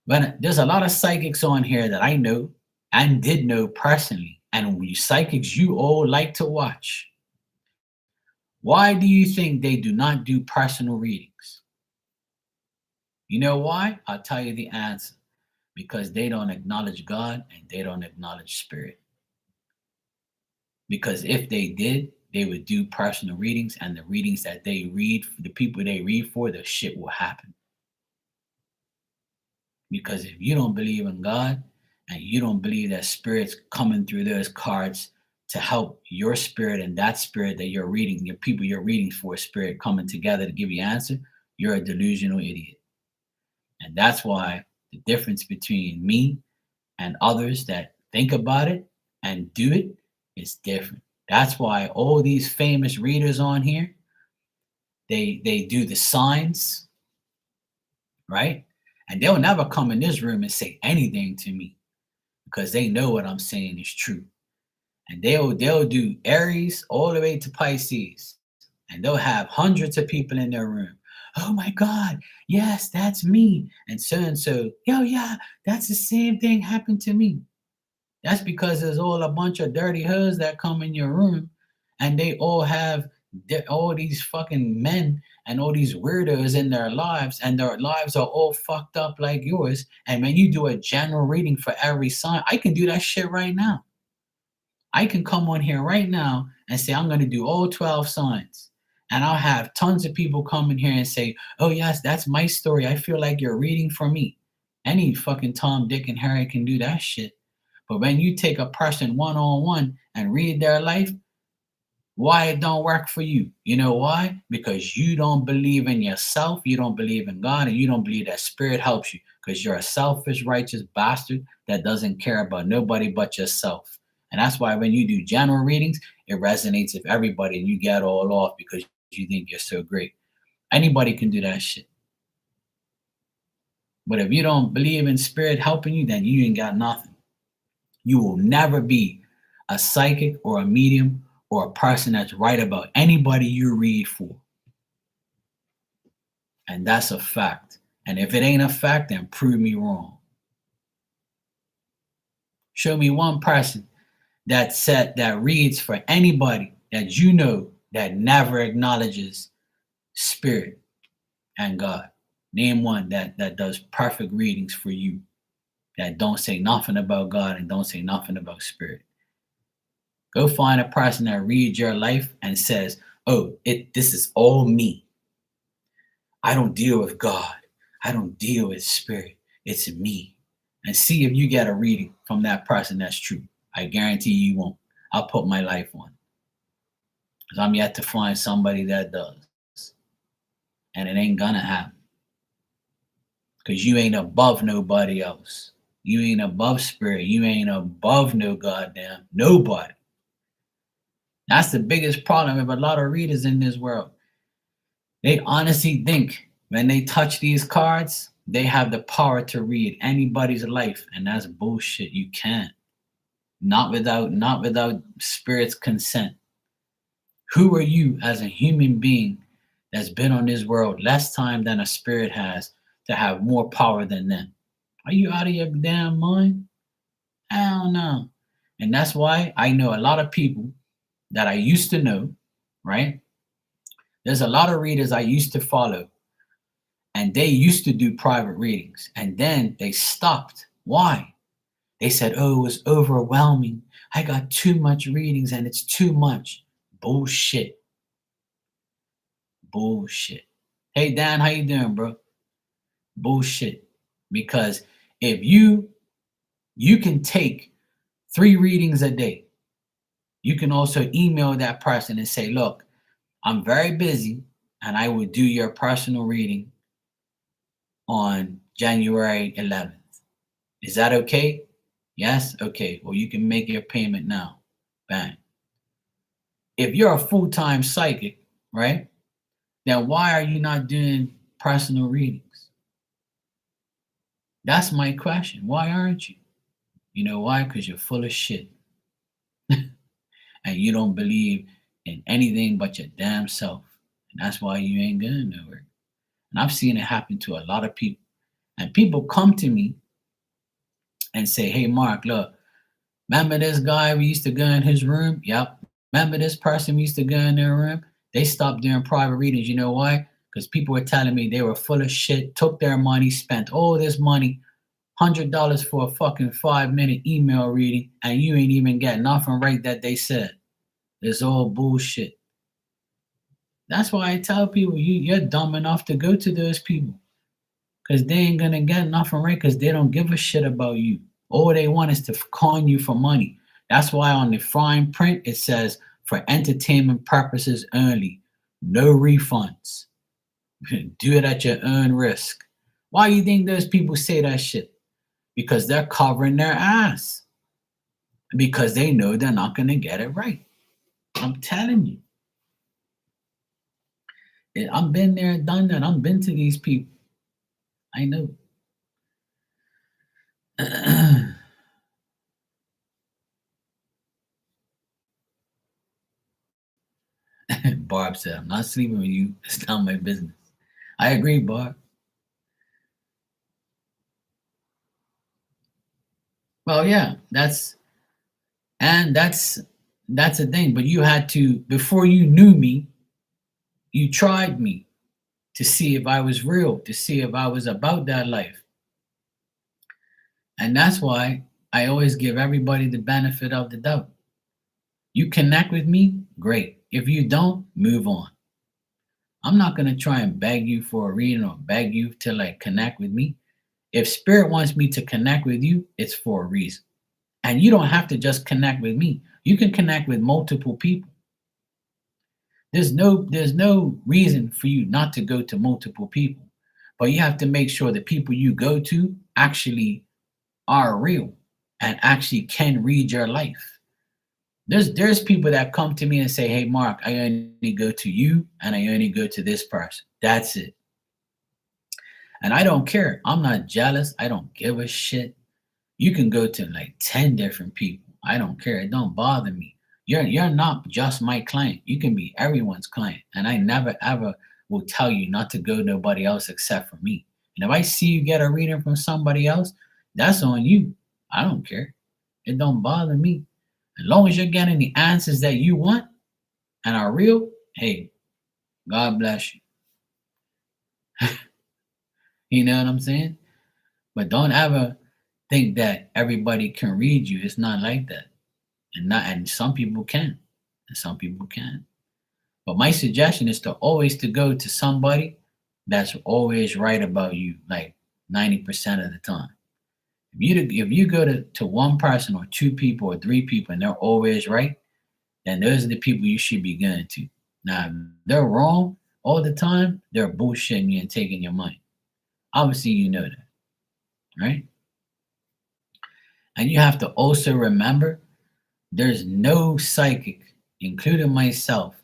But there's a lot of psychics on here that I know and did know personally. And we psychics you all like to watch. Why do you think they do not do personal readings? You know why? I'll tell you the answer. Because they don't acknowledge God and they don't acknowledge Spirit. Because if they did, they would do personal readings, and the readings that they read, the people they read for, the shit will happen. Because if you don't believe in God and you don't believe that Spirit's coming through those cards to help your spirit and that spirit that you're reading, your people you're reading for, spirit coming together to give you answer, you're a delusional idiot. And that's why the difference between me and others that think about it and do it is different. That's why all these famous readers on here, they do the signs, right? And they'll never come in this room and say anything to me because they know what I'm saying is true. And they'll do Aries all the way to Pisces, and they'll have hundreds of people in their room. Oh my God, yes, that's me. And so, yo, yeah, that's the same thing happened to me. That's because there's all a bunch of dirty hoes that come in your room, and they all have all these fucking men and all these weirdos in their lives, and their lives are all fucked up like yours. And when you do a general reading for every sign, I can do that shit right now. I can come on here right now and say, I'm going to do all 12 signs. And I'll have tons of people come in here and say, oh, yes, that's my story. I feel like you're reading for me. Any fucking Tom, Dick, and Harry can do that shit. But when you take a person one-on-one and read their life, why it don't work for you? You know why? Because you don't believe in yourself, you don't believe in God, and you don't believe that Spirit helps you, because you're a selfish, righteous bastard that doesn't care about nobody but yourself. And that's why when you do general readings, it resonates with everybody and you get all off because you think you're so great. Anybody can do that shit. But if you don't believe in Spirit helping you, then you ain't got nothing. You will never be a psychic or a medium or a person that's right about anybody you read for. And that's a fact. And if it ain't a fact, then prove me wrong. Show me one person that reads for anybody that you know that never acknowledges spirit and God. Name one that does perfect readings for you that don't say nothing about God and don't say nothing about spirit. Go find a person that reads your life and says, "Oh, this is all me. I don't deal with God. I don't deal with spirit. It's me." And see if you get a reading from that person that's true. I guarantee you won't. I'll put my life on, because I'm yet to find somebody that does. And it ain't gonna happen. Because you ain't above nobody else. You ain't above spirit. You ain't above no goddamn nobody. That's the biggest problem with a lot of readers in this world. They honestly think when they touch these cards, they have the power to read anybody's life, and that's bullshit. You can't. Not without spirit's consent. Who are you as a human being that's been on this world less time than a spirit has to have more power than them? Are you out of your damn mind? I don't know. And that's why I know a lot of people that I used to know, right? There's a lot of readers I used to follow, and they used to do private readings, and then they stopped. Why? They said, "Oh, it was overwhelming. I got too much readings and it's too much." Bullshit. Bullshit. Hey Dan, how you doing, bro? Bullshit. Because if you can take 3 readings a day, you can also email that person and say, "Look, I'm very busy and I will do your personal reading on January 11th. Is that okay?" Yes? Okay. Well, you can make your payment now. Bang. If you're a full-time psychic, right? Then why are you not doing personal readings? That's my question. Why aren't you? You know why? Because you're full of shit. And you don't believe in anything but your damn self. And that's why you ain't going nowhere. And I've seen it happen to a lot of people. And people come to me and say, "Hey, Mark, look, remember this guy we used to go in his room? Yep. Remember this person we used to go in their room? They stopped doing private readings. You know why? Because people were telling me they were full of shit, took their money, spent all this money, $100 for a fucking 5-minute email reading, and you ain't even get nothing right that they said. It's all bullshit." That's why I tell people you're dumb enough to go to those people, because they ain't gonna get nothing right, because they don't give a shit about you. All they want is to con you for money. That's why on the fine print it says, "For entertainment purposes only, no refunds. Do it at your own risk." Why you think those people say that shit? Because they're covering their ass. Because they know they're not gonna get it right. I'm telling you. I've been there and done that. I've been to these people. I know. Barb said, "I'm not sleeping with you. It's not my business." I agree, Barb. Well, yeah, that's the thing. But you had to, before you knew me, you tried me to see if I was real, to see if I was about that life. And that's why I always give everybody the benefit of the doubt. You connect with me, great. If you don't, move on. I'm not going to try and beg you for a reading or beg you to like connect with me. If spirit wants me to connect with you, it's for a reason. And you don't have to just connect with me. You can connect with multiple people. There's no reason for you not to go to multiple people. But you have to make sure the people you go to actually are real and actually can read your life. There's people that come to me and say, "Hey Mark, I only go to you and I only go to this person. That's it." And I don't care. I'm not jealous. I don't give a shit. You can go to like 10 different people. I don't care. It don't bother me. You're not just my client. You can be everyone's client. And I never ever will tell you not to go nobody else except for me. And if I see you get a reading from somebody else, that's on you. I don't care. It don't bother me. As long as you're getting the answers that you want and are real, hey, God bless you. You know what I'm saying? But don't ever think that everybody can read you. It's not like that. And some people can. And some people can. But my suggestion is to always to go to somebody that's always right about you, like 90% of the time. If you go to one person or two people or three people and they're always right, then those are the people you should be going to. Now, if they're wrong all the time, they're bullshitting you and taking your money. Obviously, you know that, right? And you have to also remember there's no psychic, including myself,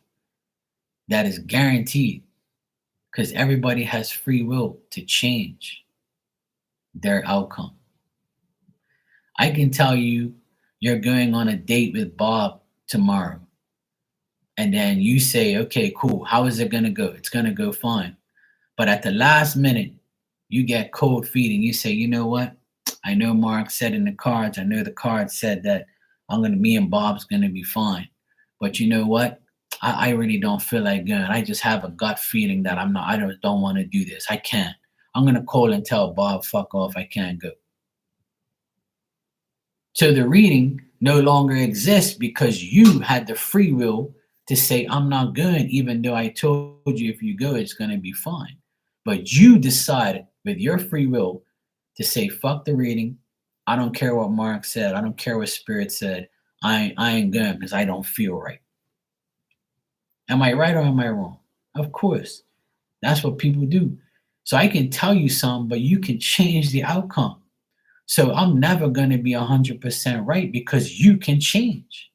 that is guaranteed because everybody has free will to change their outcome. I can tell you you're going on a date with Bob tomorrow, and then you say, okay, cool, how is it going to go? It's going to go fine. But at the last minute, you get cold feet and you say, you know what? I know Mark said in the cards, I know the cards said that me and Bob's gonna be fine. But you know what? I really don't feel like going. I just have a gut feeling that I don't want to do this. I can't. I'm gonna call and tell Bob, fuck off, I can't go. So the reading no longer exists because you had the free will to say, I'm not going, even though I told you if you go, it's gonna be fine. But you decided with your free will to say, fuck the reading. I don't care what Mark said. I don't care what Spirit said. I ain't going because I don't feel right. Am I right or am I wrong? Of course. That's what people do. So I can tell you something, but you can change the outcome. So I'm never going to be 100% right because you can change.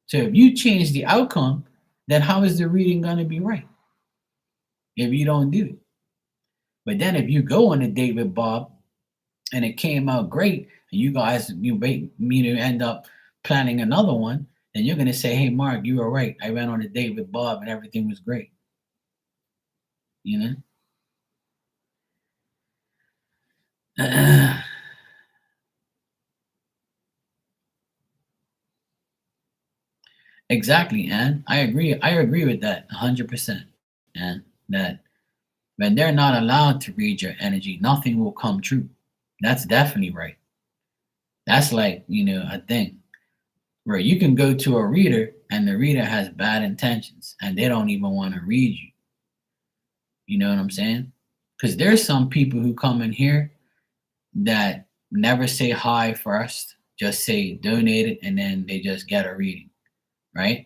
So if you change the outcome, then how is the reading going to be right if you don't do it? But then if you go on a date with Bob and it came out great, and you guys end up planning another one, then you're gonna say, "Hey, Mark, you were right. I went on a date with Bob and everything was great." You know. Exactly, and I agree. I agree with that 100%. And that when they're not allowed to read your energy, nothing will come true. That's definitely right. That's like a thing where you can go to a reader and the reader has bad intentions and they don't even want to read you. You know what I'm saying? Because there's some people who come in here that never say hi first, just say donate it, and then they just get a reading, right?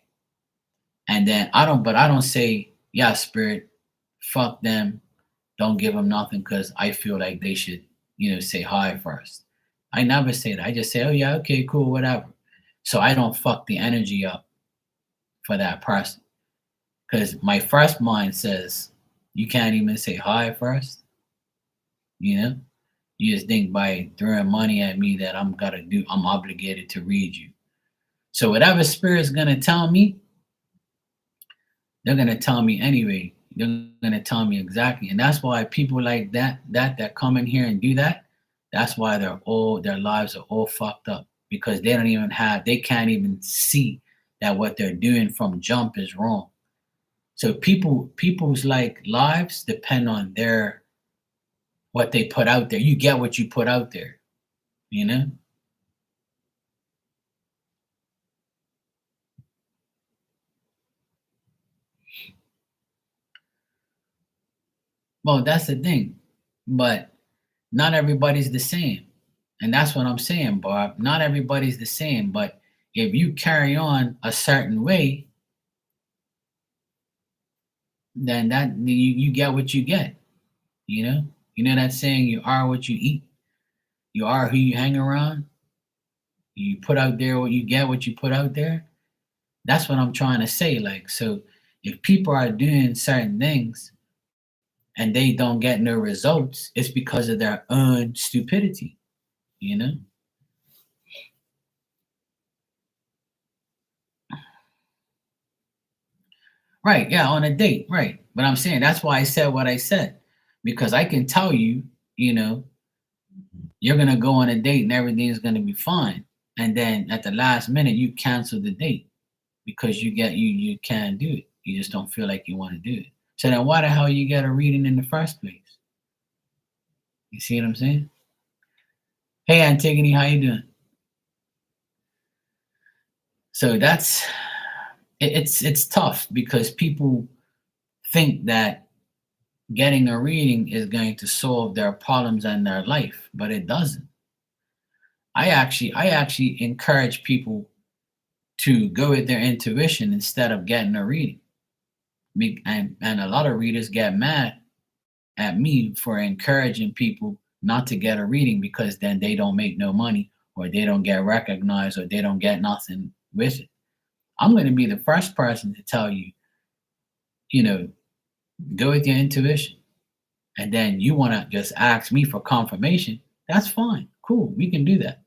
And then I don't say, yeah, Spirit, fuck them, don't give them nothing because I feel like they should, say hi first. I never say that. I just say, oh, yeah, okay, cool, whatever. So I don't fuck the energy up for that person. Because my first mind says, you can't even say hi first, you know? You just think by throwing money at me that I'm obligated to read you. So whatever spirit's gonna tell me, they're gonna tell me anyway. They're gonna tell me exactly. And that's why people like that come in here and do that, that's why their lives are all fucked up. Because they can't even see that what they're doing from jump is wrong. So people's like lives depend on their what they put out there. You get what you put out there, you know? Well, that's the thing. But not everybody's the same. And that's what I'm saying, Barb. Not everybody's the same. But if you carry on a certain way, then you get what you get, you know? You know that saying, you are what you eat. You are who you hang around. You put out there what you get what you put out there. That's what I'm trying to say. Like, so if people are doing certain things and they don't get no results, it's because of their own stupidity, you know? Right, yeah, on a date, right. But I'm saying that's why I said what I said. Because I can tell you, you know, You're gonna go on a date and everything's gonna be fine. And then at the last minute you cancel the date because you can't do it. You just don't feel like you want to do it. So then why the hell you get a reading in the first place? You see what I'm saying? Hey Antigone, how you doing? So it's tough because people think that getting a reading is going to solve their problems and their life, but it doesn't. I actually encourage people to go with their intuition instead of getting a reading. And a lot of readers get mad at me for encouraging people not to get a reading because then they don't make no money or they don't get recognized or they don't get nothing with it. I'm going to be the first person to tell you, you know, go with your intuition. And then you want to just ask me for confirmation. That's fine. Cool. We can do that.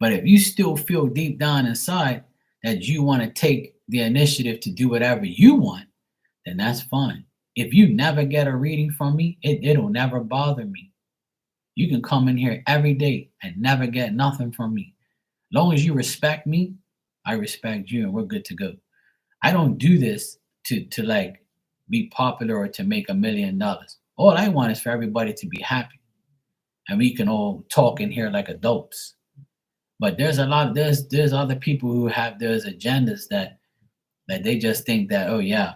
But if you still feel deep down inside that you want to take the initiative to do whatever you want, then that's fine. If you never get a reading from me, it'll never bother me. You can come in here every day and never get nothing from me. Long as you respect me, I respect you and we're good to go. I don't do this to like be popular or to make $1 million. All I want is for everybody to be happy and we can all talk in here like adults. But there's other people who have those agendas that they just think that, oh yeah,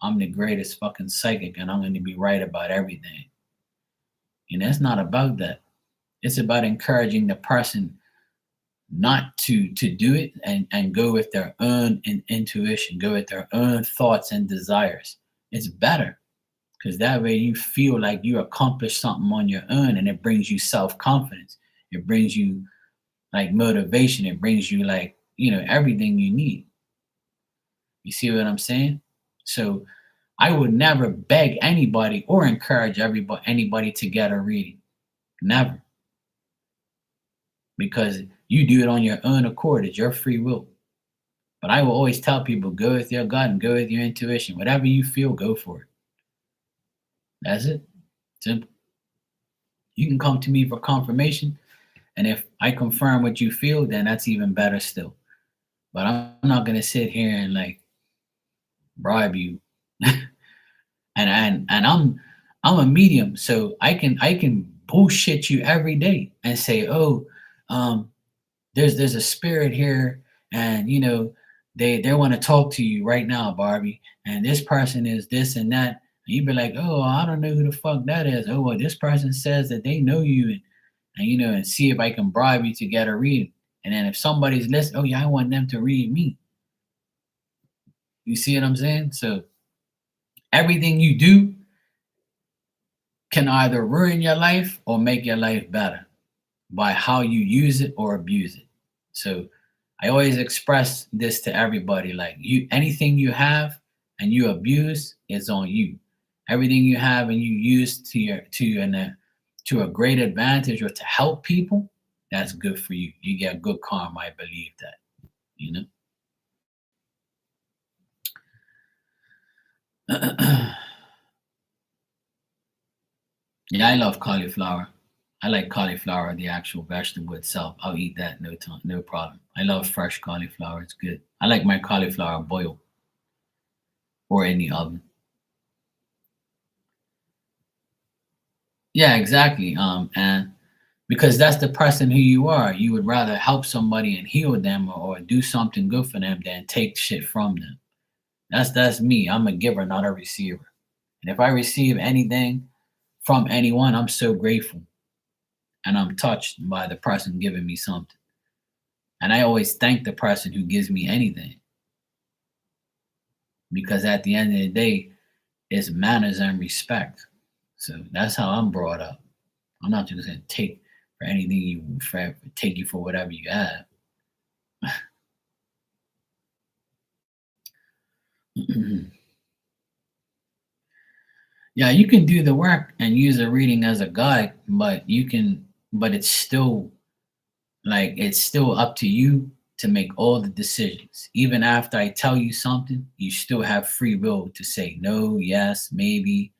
I'm the greatest fucking psychic and I'm going to be right about everything. And it's not about that. It's about encouraging the person not to do it and go with their own intuition, go with their own thoughts and desires. It's better because that way you feel like you accomplished something on your own and it brings you self-confidence. It brings you like motivation. It brings you like, everything you need. You see what I'm saying? So I would never beg anybody or encourage anybody to get a reading. Never. Because you do it on your own accord. It's your free will. But I will always tell people, go with your gut and go with your intuition. Whatever you feel, go for it. That's it. Simple. You can come to me for confirmation. And if I confirm what you feel, then that's even better still. But I'm not going to sit here and like bribe you. and I'm a medium, so I can bullshit you every day and say, oh, um, there's a spirit here, and they want to talk to you right now, Barbie, and this person is this and that. And you be like, oh, I don't know who the fuck that is. Oh, well, this person says that they know you, and see if I can bribe you to get a reading. And then if somebody's listening, oh yeah, I want them to read me. You see what I'm saying? So everything you do can either ruin your life or make your life better by how you use it or abuse it. So I always express this to everybody, like, anything you have and you abuse is on you. Everything you have and you use to a great advantage or to help people, that's good for you. You get good karma. I believe that. You know. Yeah, I love cauliflower. I like cauliflower, the actual vegetable itself. I'll eat that no time, no problem. I love fresh cauliflower. It's good. I like my cauliflower boiled or in the oven. Yeah, exactly. And because that's the person who you are, you would rather help somebody and heal them or do something good for them than take shit from them. That's me. I'm a giver, not a receiver. And if I receive anything from anyone, I'm so grateful and I'm touched by the person giving me something. And I always thank the person who gives me anything because at the end of the day, it's manners and respect. So that's how I'm brought up. I'm not just gonna take for anything take you for whatever you have. Yeah, you can do the work and use a reading as a guide, but it's still it's still up to you to make all the decisions. Even after I tell you something, you still have free will to say no, yes, maybe,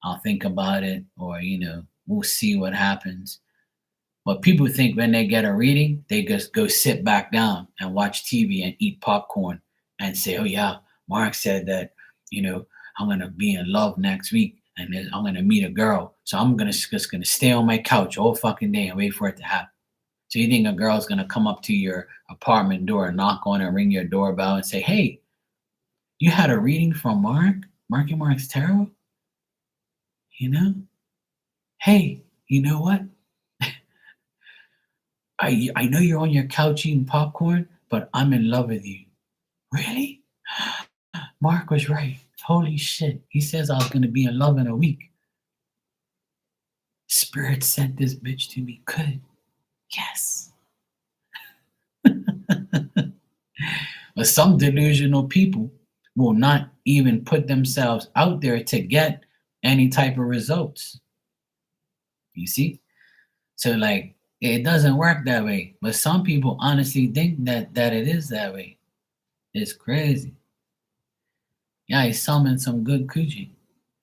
I'll think about it, or we'll see what happens. But people think when they get a reading, they just go sit back down and watch TV and eat popcorn and say, "Oh yeah, Mark said that, you know, I'm gonna be in love next week and then I'm gonna meet a girl. So I'm gonna just gonna stay on my couch all fucking day and wait for it to happen." So you think a girl's gonna come up to your apartment door, knock on it, ring your doorbell, and say, "Hey, you had a reading from Mark? Mark and Mark's tarot? You know? Hey, you know what? I know you're on your couch eating popcorn, but I'm in love with you." Really? Mark was right. Holy shit. He says I was gonna be in love in a week. Spirit sent this bitch to me. Good. Yes. But some delusional people will not even put themselves out there to get any type of results. You see? So like it doesn't work that way. But some people honestly think that it is that way. It's crazy. Yeah, he summoned some good coochie.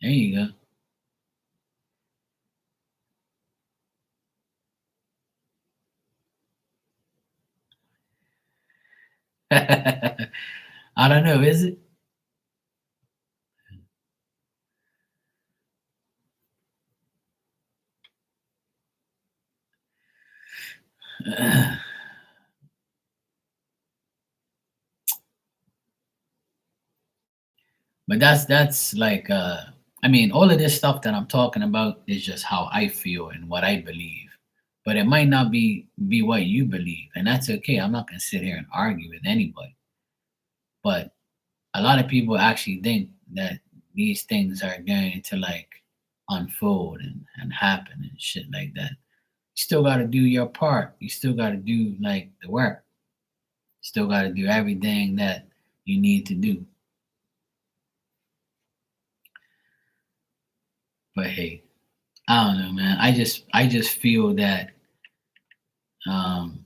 There you go. I don't know, is it? But that's like I mean, all of this stuff that I'm talking about is just how I feel and what I believe. But it might not be what you believe, and that's okay. I'm not gonna sit here and argue with anybody. But a lot of people actually think that these things are going to like unfold and happen and shit like that. You still gotta do your part. You still gotta do like the work. Still gotta do everything that you need to do. But hey, I don't know, man. I just feel that um,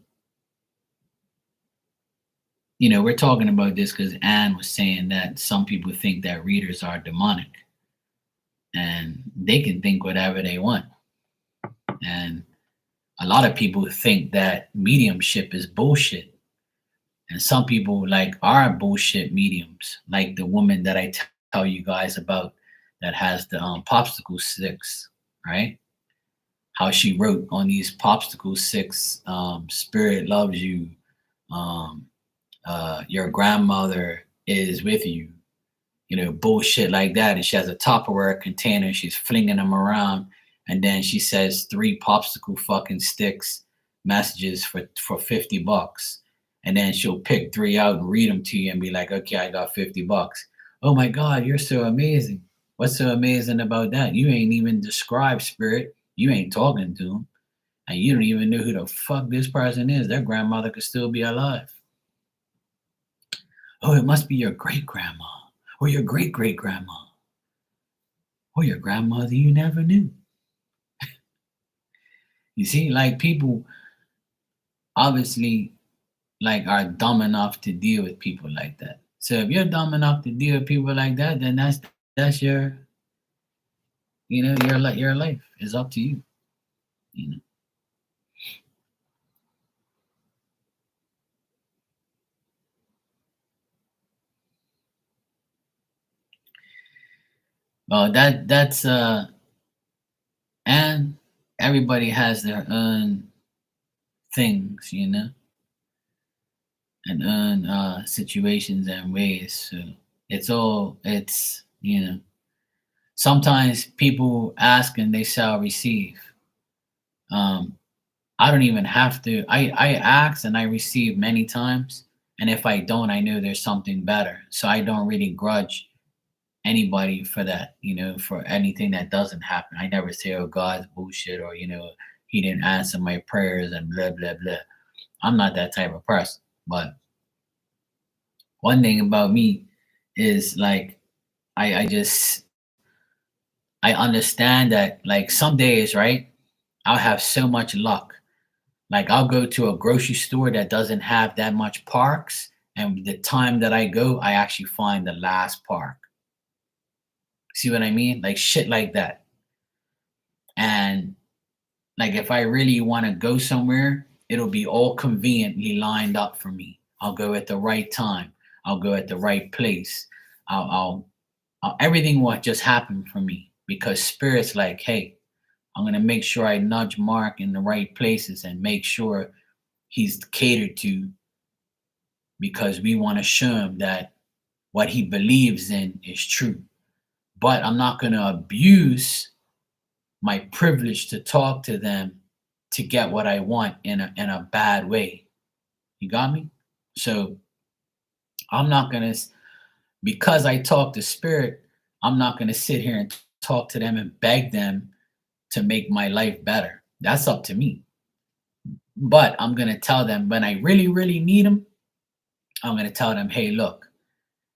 we're talking about this because Anne was saying that some people think that readers are demonic and they can think whatever they want. And a lot of people think that mediumship is bullshit. And some people like are bullshit mediums, like the woman that I tell you guys about that has the popsicle sticks, right? How she wrote on these popsicle sticks, "Spirit loves you," um, "Your grandmother is with you," bullshit like that. And she has a Tupperware container. She's flinging them around, and then she says three popsicle fucking sticks messages for $50, and then she'll pick three out and read them to you and be like, "Okay, I got $50." Oh my God, you're so amazing. What's so amazing about that? You ain't even described spirit. You ain't talking to them, and you don't even know who the fuck this person is. Their grandmother could still be alive. Oh, it must be your great grandma or your great great grandma or your grandmother you never knew. You see, like people obviously like are dumb enough to deal with people like that. So if you're dumb enough to deal with people like that, then that's your your life is up to you. You know. Well, that's and everybody has their own things, and own situations and ways. So it's sometimes people ask and they shall receive. Um, I don't even have to. I ask and I receive many times, and if I don't, I know there's something better. So I don't really grudge anybody for that. For anything that doesn't happen. I never say, "Oh, God's bullshit," or He didn't answer my prayers and blah blah blah. I'm not that type of person. But one thing about me is like I just I understand that like some days, right? I'll have so much luck. Like I'll go to a grocery store that doesn't have that much parks, and the time that I go, I actually find the last park. See what I mean? Like shit like that. And Like if I really want to go somewhere, it'll be all conveniently lined up for me. I'll go at the right time. I'll go at the right place. Everything will just happen for me because spirit's like, hey, I'm gonna make sure I nudge Mark in the right places and make sure he's catered to because we want to show him that what he believes in is true. But I'm not gonna abuse my privilege to talk to them to get what I want in a bad way. You got me? So I'm not gonna because I talk to spirit, I'm not gonna sit here and talk to them and beg them to make my life better. That's up to me. But I'm gonna tell them when I really, really need them, I'm gonna tell them, hey, look,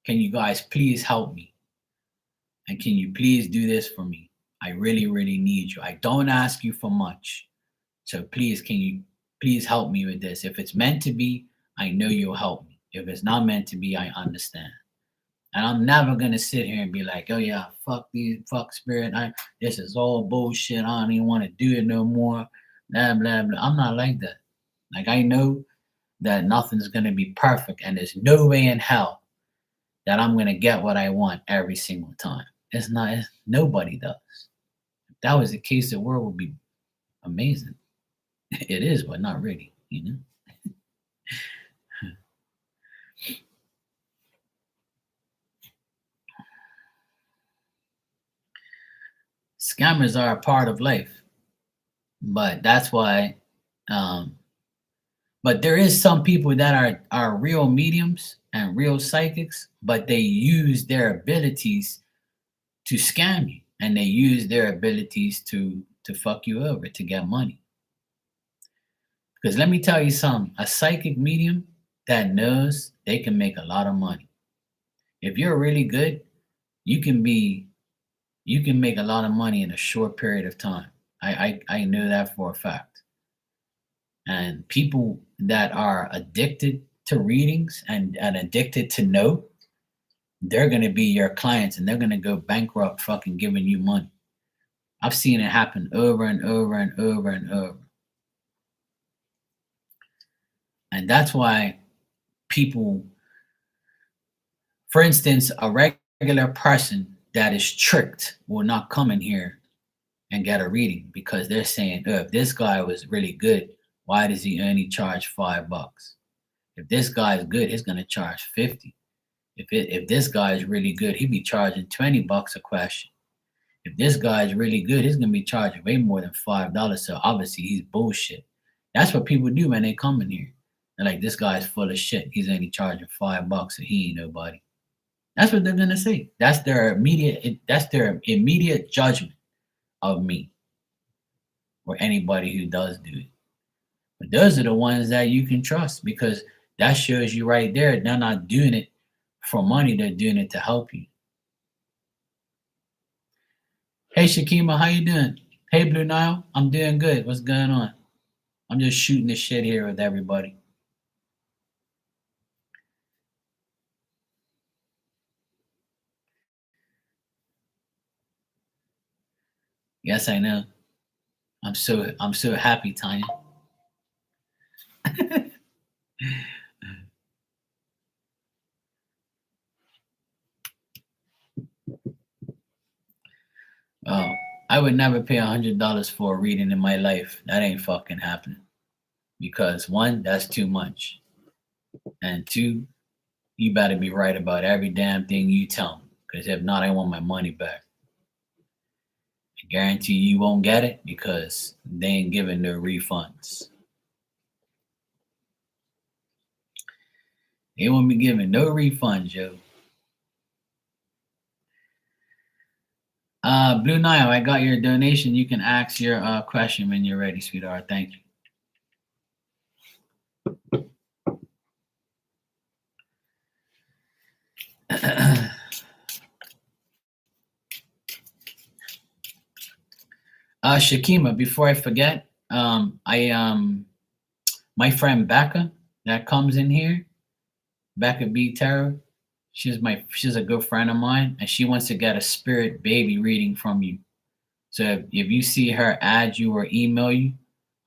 can you guys please help me? And can you please do this for me? I really, really need you. I don't ask you for much. So please, can you please help me with this? If it's meant to be, I know you'll help me. If it's not meant to be, I understand. And I'm never gonna sit here and be like, oh yeah, fuck spirit. This is all bullshit. I don't even want to do it no more. Blah blah blah. I'm not like that. Like I know that nothing's gonna be perfect, and there's no way in hell that I'm gonna get what I want every single time. It's not. Nobody does. If that was the case, the world would be amazing. It is, but not really. You know. Scammers are a part of life, but that's why. Um, but there is some people that are real mediums and real psychics, but they use their abilities to scam you, and they use their abilities to fuck you over to get money. Because let me tell you something, a psychic medium that knows they can make a lot of money. If you're really good, you can be you can make a lot of money in a short period of time. I know that for a fact. And people that are addicted to readings and addicted to know, they're gonna be your clients and they're gonna go bankrupt fucking giving you money. I've seen it happen over and over and over and over. And that's why people, for instance, a regular person that is tricked will not come in here and get a reading because they're saying, oh, if this guy was really good, why does he only charge $5? If this guy is good, he's gonna charge 50. If this guy is really good, he'd be charging $20 a question. If this guy is really good, he's gonna be charging way more than $5. So obviously he's bullshit. That's what people do when they come in here. They're like, this guy's full of shit. He's only charging $5 and he ain't nobody. That's what they're gonna say. That's their immediate judgment of me or anybody who does do it. But those are the ones that you can trust because that shows you right there they're not doing it for money, they're doing it to help you. Hey Shakima, how you doing? Hey Blue Nile, I'm doing good. What's going on? I'm just shooting the shit here with everybody. Yes, I know. I'm so happy, Tanya. Oh, I would never pay $100 for a reading in my life. That ain't fucking happening. Because one, that's too much. And two, you better be right about every damn thing you tell me. Because if not, I want my money back. I guarantee you won't get it because they ain't giving no refunds. They won't be giving no refunds, yo. Blue Nile, I got your donation. You can ask your question when you're ready, sweetheart. Thank you. Shakima, before I forget, my friend Becca that comes in here, Becca B Tarot, she's a good friend of mine, and she wants to get a spirit baby reading from you. So if you see her add you or email you,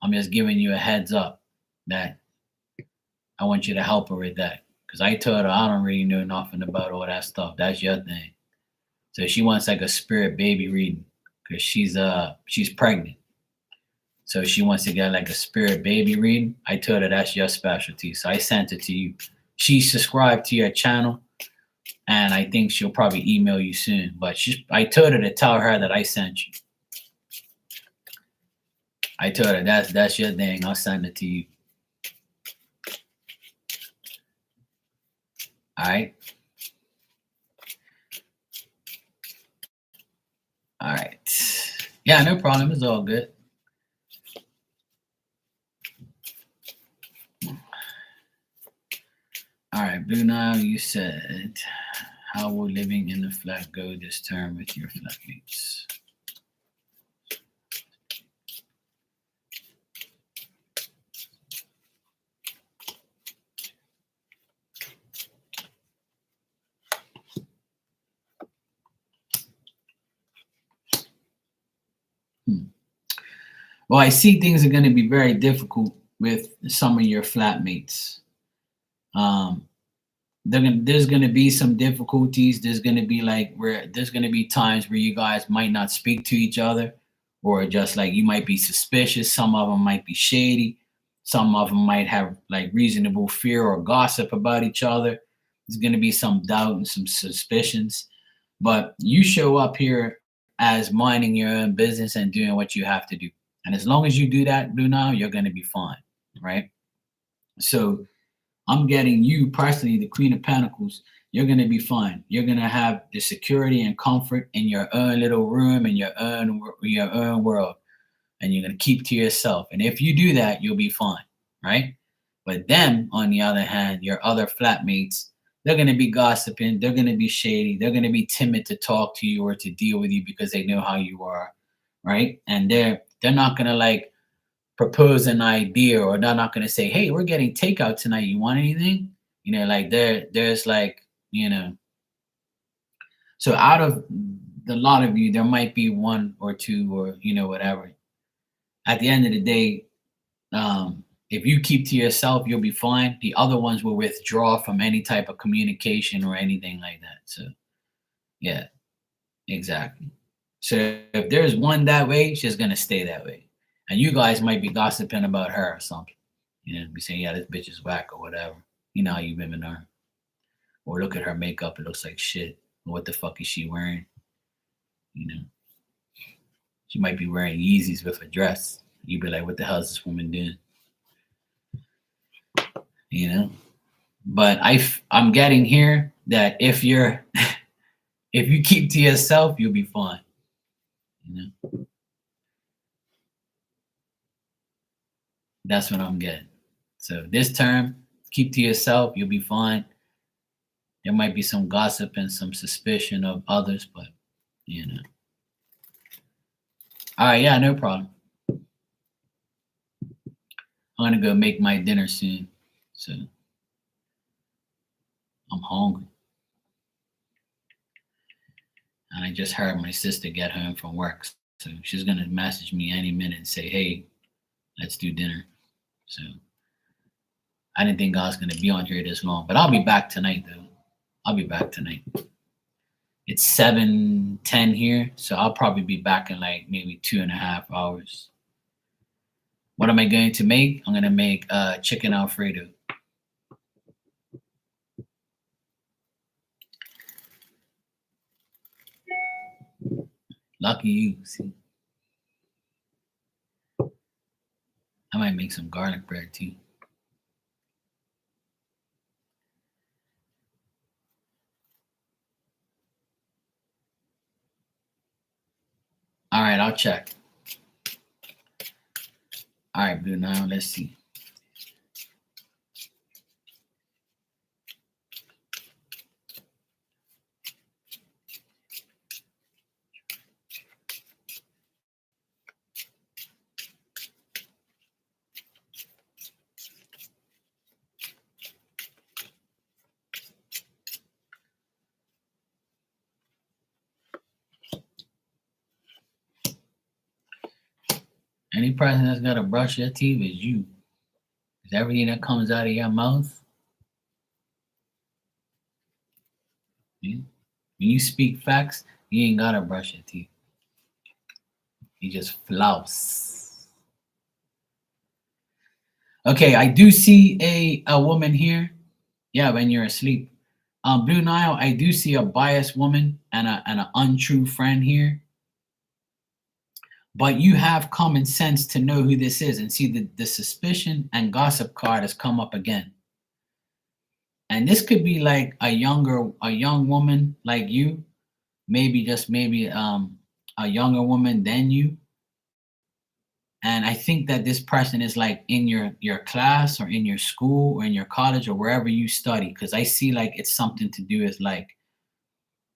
I'm just giving you a heads up that I want you to help her with that. Because I told her I don't really know nothing about all that stuff. That's your thing. So she wants like a spirit baby reading because she's pregnant. So she wants to get like a spirit baby reading. I told her that's your specialty. So I sent it to you. She subscribed to your channel and I think she'll probably email you soon. But I told her to tell her that I sent you. I told her that's your thing. I'll send it to you. All right. All right. Yeah, no problem. It's all good. All right, Blue Nile, you said, how will living in the flat go this term with your flatmates? Well, I see things are going to be very difficult with some of your flatmates. Um, there's going to be some difficulties. There's going to be like where there's going to be times where you guys might not speak to each other, or just like you might be suspicious. Some of them might be shady. Some of them might have like reasonable fear or gossip about each other. There's going to be some doubt and some suspicions. But you show up here as minding your own business and doing what you have to do. And as long as you do that, do now, you're going to be fine, right? So I'm getting you personally, the Queen of Pentacles. You're going to be fine. You're going to have the security and comfort in your own little room in your own world, and you're going to keep to yourself. And if you do that, you'll be fine, right? But them, on the other hand, your other flatmates, they're going to be gossiping. They're going to be shady. They're going to be timid to talk to you or to deal with you because they know how you are, right? And they're not going to like propose an idea, or they're not going to say, hey, we're getting takeout tonight, you want anything, like there's like, so out of the lot of you there might be one or two, or whatever. At the end of the day, if you keep to yourself, you'll be fine. The other ones will withdraw from any type of communication or anything like that. So yeah, exactly. So if there's one that way, she's gonna stay that way. And you guys might be gossiping about her or something. Be saying, yeah, this bitch is whack or whatever. You know how you women are. Or look at her makeup, it looks like shit. What the fuck is she wearing? She might be wearing Yeezys with a dress. You'd be like, what the hell is this woman doing? But I'm getting here that if you keep to yourself, you'll be fine. That's what I'm getting. So this term, keep to yourself, you'll be fine. There might be some gossip and some suspicion of others, but All right, yeah, no problem. I'm gonna go make my dinner soon. So I'm hungry. And I just heard my sister get home from work. So she's gonna message me any minute and say, hey, let's do dinner. So I didn't think I was gonna be on here this long, but I'll be back tonight though. I'll be back tonight. It's 7:10 here, so I'll probably be back in like maybe 2.5 hours. What am I going to make? I'm gonna make chicken Alfredo. Lucky you. See, I might make some garlic bread too. All right, I'll check. All right, Blue, now let's see. Any person that's got to brush your teeth is you. Because everything that comes out of your mouth, when you speak facts, you ain't got to brush your teeth. You just flouse. Okay, I do see a woman here. Yeah, when you're asleep. Blue Nile, I do see a biased woman and an untrue friend here. But you have common sense to know who this is and see the suspicion and gossip card has come up again. And this could be like a young woman like you, maybe a younger woman than you. And I think that this person is like in your class or in your school or in your college or wherever you study, because I see like it's something to do with like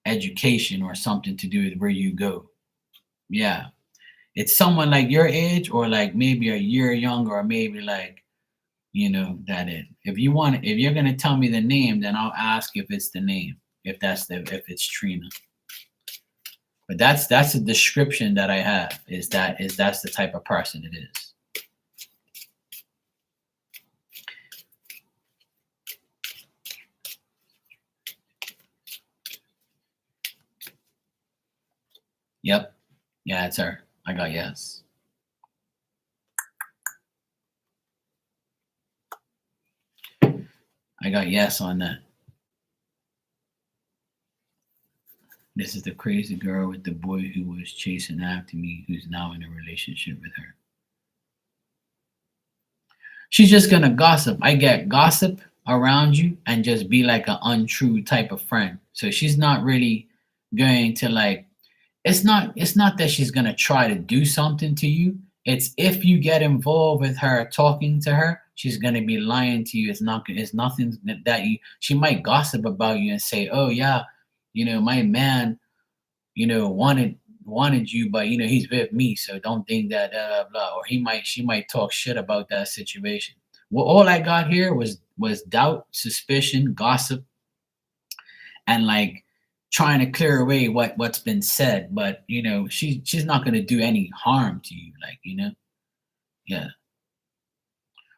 education or something to do with where you go. Yeah. It's someone like your age or like maybe a year younger or maybe like, that it. If you're gonna tell me the name, then I'll ask if it's the name, if it's Trina. But that's a description that I have, that's the type of person it is. Yep. Yeah, it's her. I got yes. I got yes on that. This is the crazy girl with the boy who was chasing after me, who's now in a relationship with her. She's just gonna gossip. I get gossip around you and just be like an untrue type of friend. So she's not really going to like it's not that she's gonna try to do something to you. It's if you get involved with her talking to her, she's gonna be lying to you. It's nothing that you she might gossip about you and say, oh yeah, my man, wanted you, but he's with me, so don't think that blah. Or she might talk shit about that situation. Well, all I got here was doubt, suspicion, gossip, and like trying to clear away what's been said. But she's not gonna do any harm to you, like yeah,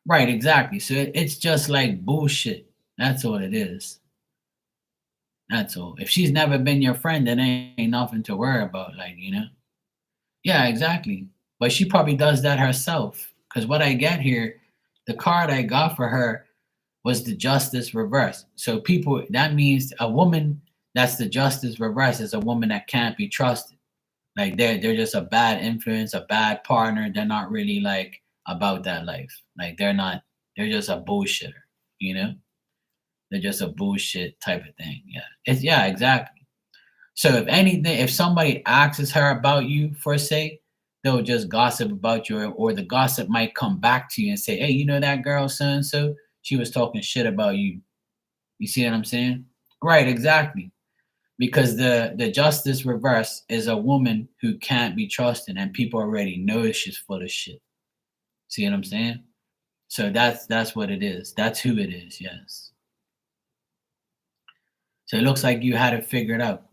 right, exactly. So it's just like bullshit. That's all it is. That's all. If she's never been your friend, then ain't nothing to worry about, like Yeah, exactly. But she probably does that herself. Because what I get here, the card I got for her was the justice reverse. So that means a woman that's the justice reverse is a woman that can't be trusted. Like they're just a bad influence, a bad partner. They're not really like about that life. Like they're just a bullshitter, you know? They're just a bullshit type of thing. Yeah, exactly. So if anything, if somebody asks her about you for say, they'll just gossip about you, or the gossip might come back to you and say, "Hey, you know that girl so and so? She was talking shit about you." You see what I'm saying? Right, exactly. Because the justice reverse is a woman who can't be trusted, and people already know she's full of shit. See what I'm saying? So that's what it is. That's who it is. Yes. So it looks like you had it figured out.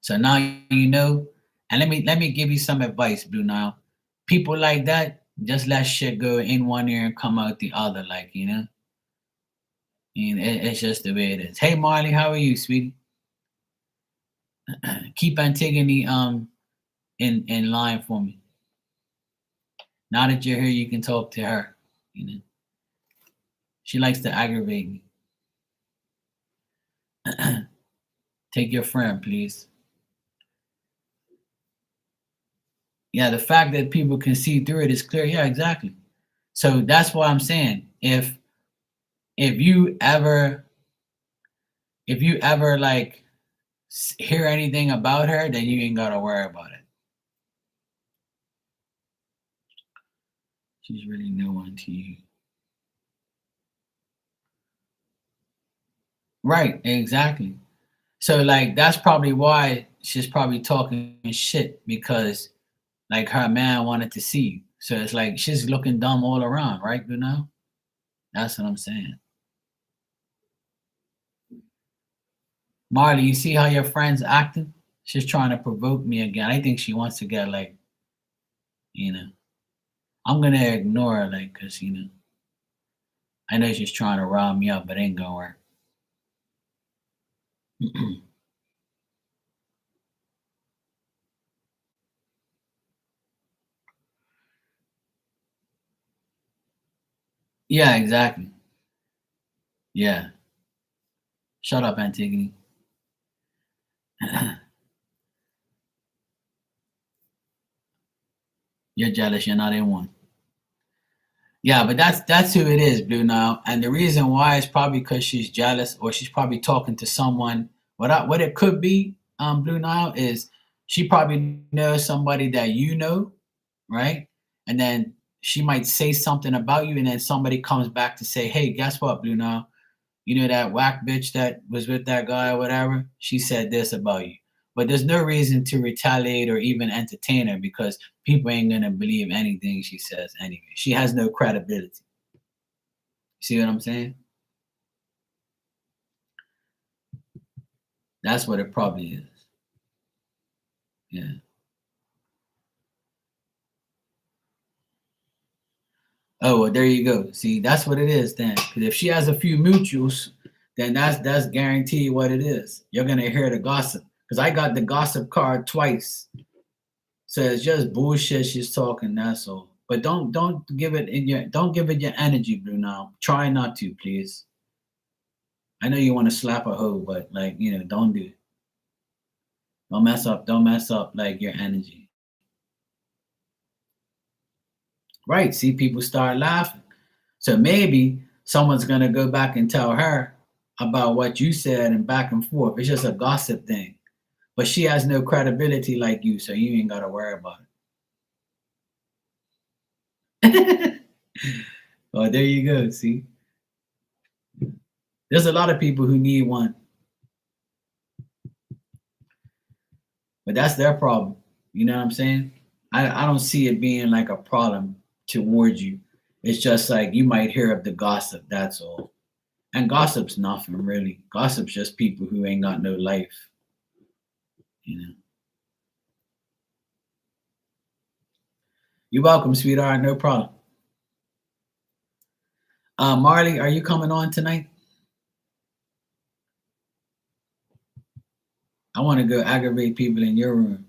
So now you know. And let me give you some advice, Blue Nile. People like that, just let shit go in one ear and come out the other, like it's just the way it is. Hey Marley, how are you, sweetie? Keep Antigone in line for me. Now that you're here, you can talk to her. She likes to aggravate me. Take your friend, please. Yeah, the fact that people can see through it is clear. Yeah, exactly. So that's what I'm saying. If you ever like hear anything about her, then you ain't gotta worry about it. She's really no one to you. Right, exactly. So like that's probably why she's probably talking shit, because like her man wanted to see you. So it's like she's looking dumb all around, right? That's what I'm saying. Marley, you see how your friend's acting? She's trying to provoke me again. I think she wants to get like, you know. I'm gonna ignore her, like, cause I know she's trying to rile me up, but it ain't gonna work. Yeah, exactly. Yeah. Shut up, Antigone. You're jealous. You're not in one. Yeah, but that's who it is, Blue Nile. And the reason why is probably because she's jealous, or she's probably talking to someone. What it could be, Blue Nile, is she probably knows somebody that you know, right? And then she might say something about you, and then somebody comes back to say, "Hey, guess what, Blue Nile? You know that whack bitch that was with that guy or whatever? She said this about you." But there's no reason to retaliate or even entertain her because people ain't gonna believe anything she says anyway. She has no credibility. See what I'm saying? That's what it probably is. Yeah. Oh, well, there you go. See, that's what it is then. Because if she has a few mutuals, then that's guaranteed what it is. You're gonna hear the gossip. Because I got the gossip card twice. So it's just bullshit she's talking, that's all. But don't give it your energy, Blue now. Try not to, please. I know you want to slap a hoe, but like, don't do it. Don't mess up like your energy. Right. See, people start laughing. So maybe someone's gonna go back and tell her about what you said and back and forth. It's just a gossip thing. But she has no credibility like you, so you ain't gotta worry about it. Oh, there you go. See? There's a lot of people who need one, but that's their problem. You know what I'm saying? I don't see it being like a problem towards you. It's just like you might hear of the gossip, that's all. And gossip's nothing really. Gossip's just people who ain't got no life, you know. You're welcome, sweetheart. No problem. Marley, are you coming on tonight? I want to go aggravate people in your room.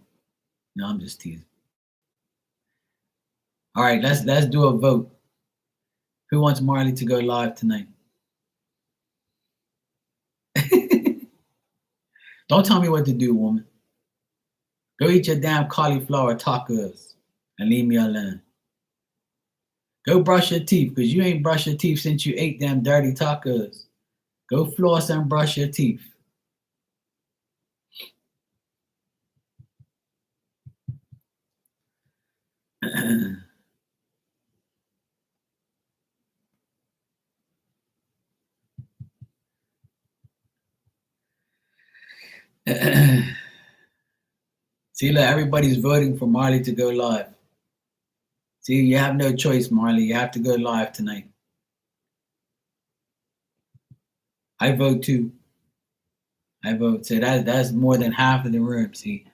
No, I'm just teasing. All right, let's do a vote. Who wants Marley to go live tonight? Don't tell me what to do, woman. Go eat your damn cauliflower tacos and leave me alone. Go brush your teeth, because you ain't brushed your teeth since you ate them dirty tacos. Go floss and brush your teeth. See, look, everybody's voting for Marley to go live. See, you have no choice, Marley. You have to go live tonight. I vote too. I vote. So that's more than half of the room. See,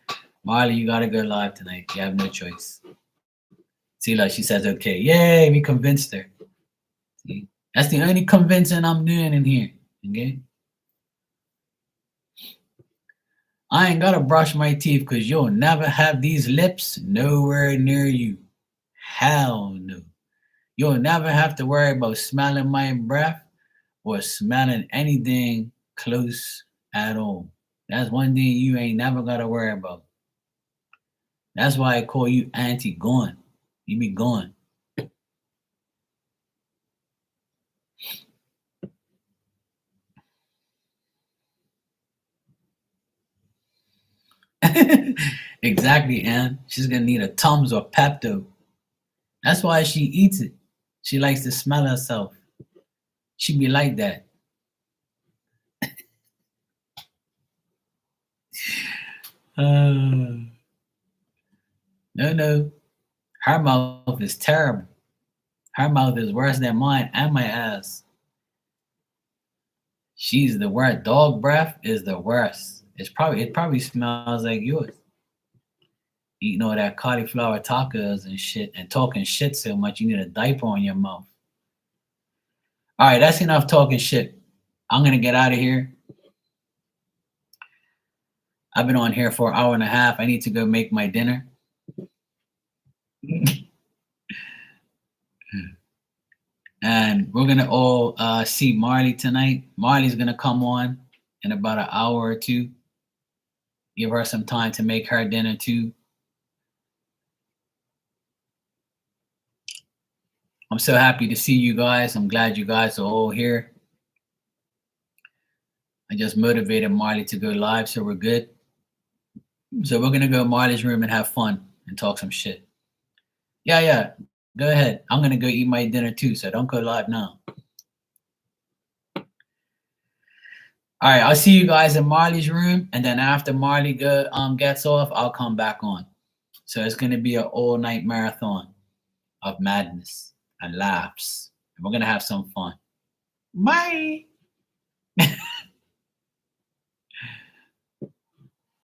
Marley, you gotta go live tonight. You have no choice. See, like she says, okay, yay, we convinced her. See, that's the only convincing I'm doing in here. Okay, I ain't gotta brush my teeth because you'll never have these lips nowhere near you. Hell no. You'll never have to worry about smelling my breath or smelling anything close at all. That's one thing you ain't never gotta worry about. That's why I call you Auntie Gone. You be gone. Exactly, Ann. She's gonna need a Tums or Pepto. That's why she eats it. She likes to smell herself. She be like that. No, no. Her mouth is terrible. Her mouth is worse than mine and my ass. She's the worst. Dog breath is the worst. It probably smells like yours. eating all that cauliflower tacos and shit and talking shit so much you need a diaper on your mouth. All right, that's enough talking shit. I'm gonna get out of here. I've been on here for an hour and a half. I need to go make my dinner. And we're gonna all see Marley tonight. Marley's gonna come on in about an hour or two. Give her some time to make her dinner too. I'm so happy to see you guys. I'm glad you guys are all here. I just motivated Marley to go live, so we're good. So we're gonna go to Marley's room and have fun and talk some shit. Yeah. Go ahead. I'm gonna go eat my dinner too, so don't go live now. All right, I'll see you guys in Marley's room, and then after Marley gets off, I'll come back on. So it's gonna be an all-night marathon of madness and laughs, and we're gonna have some fun. Bye.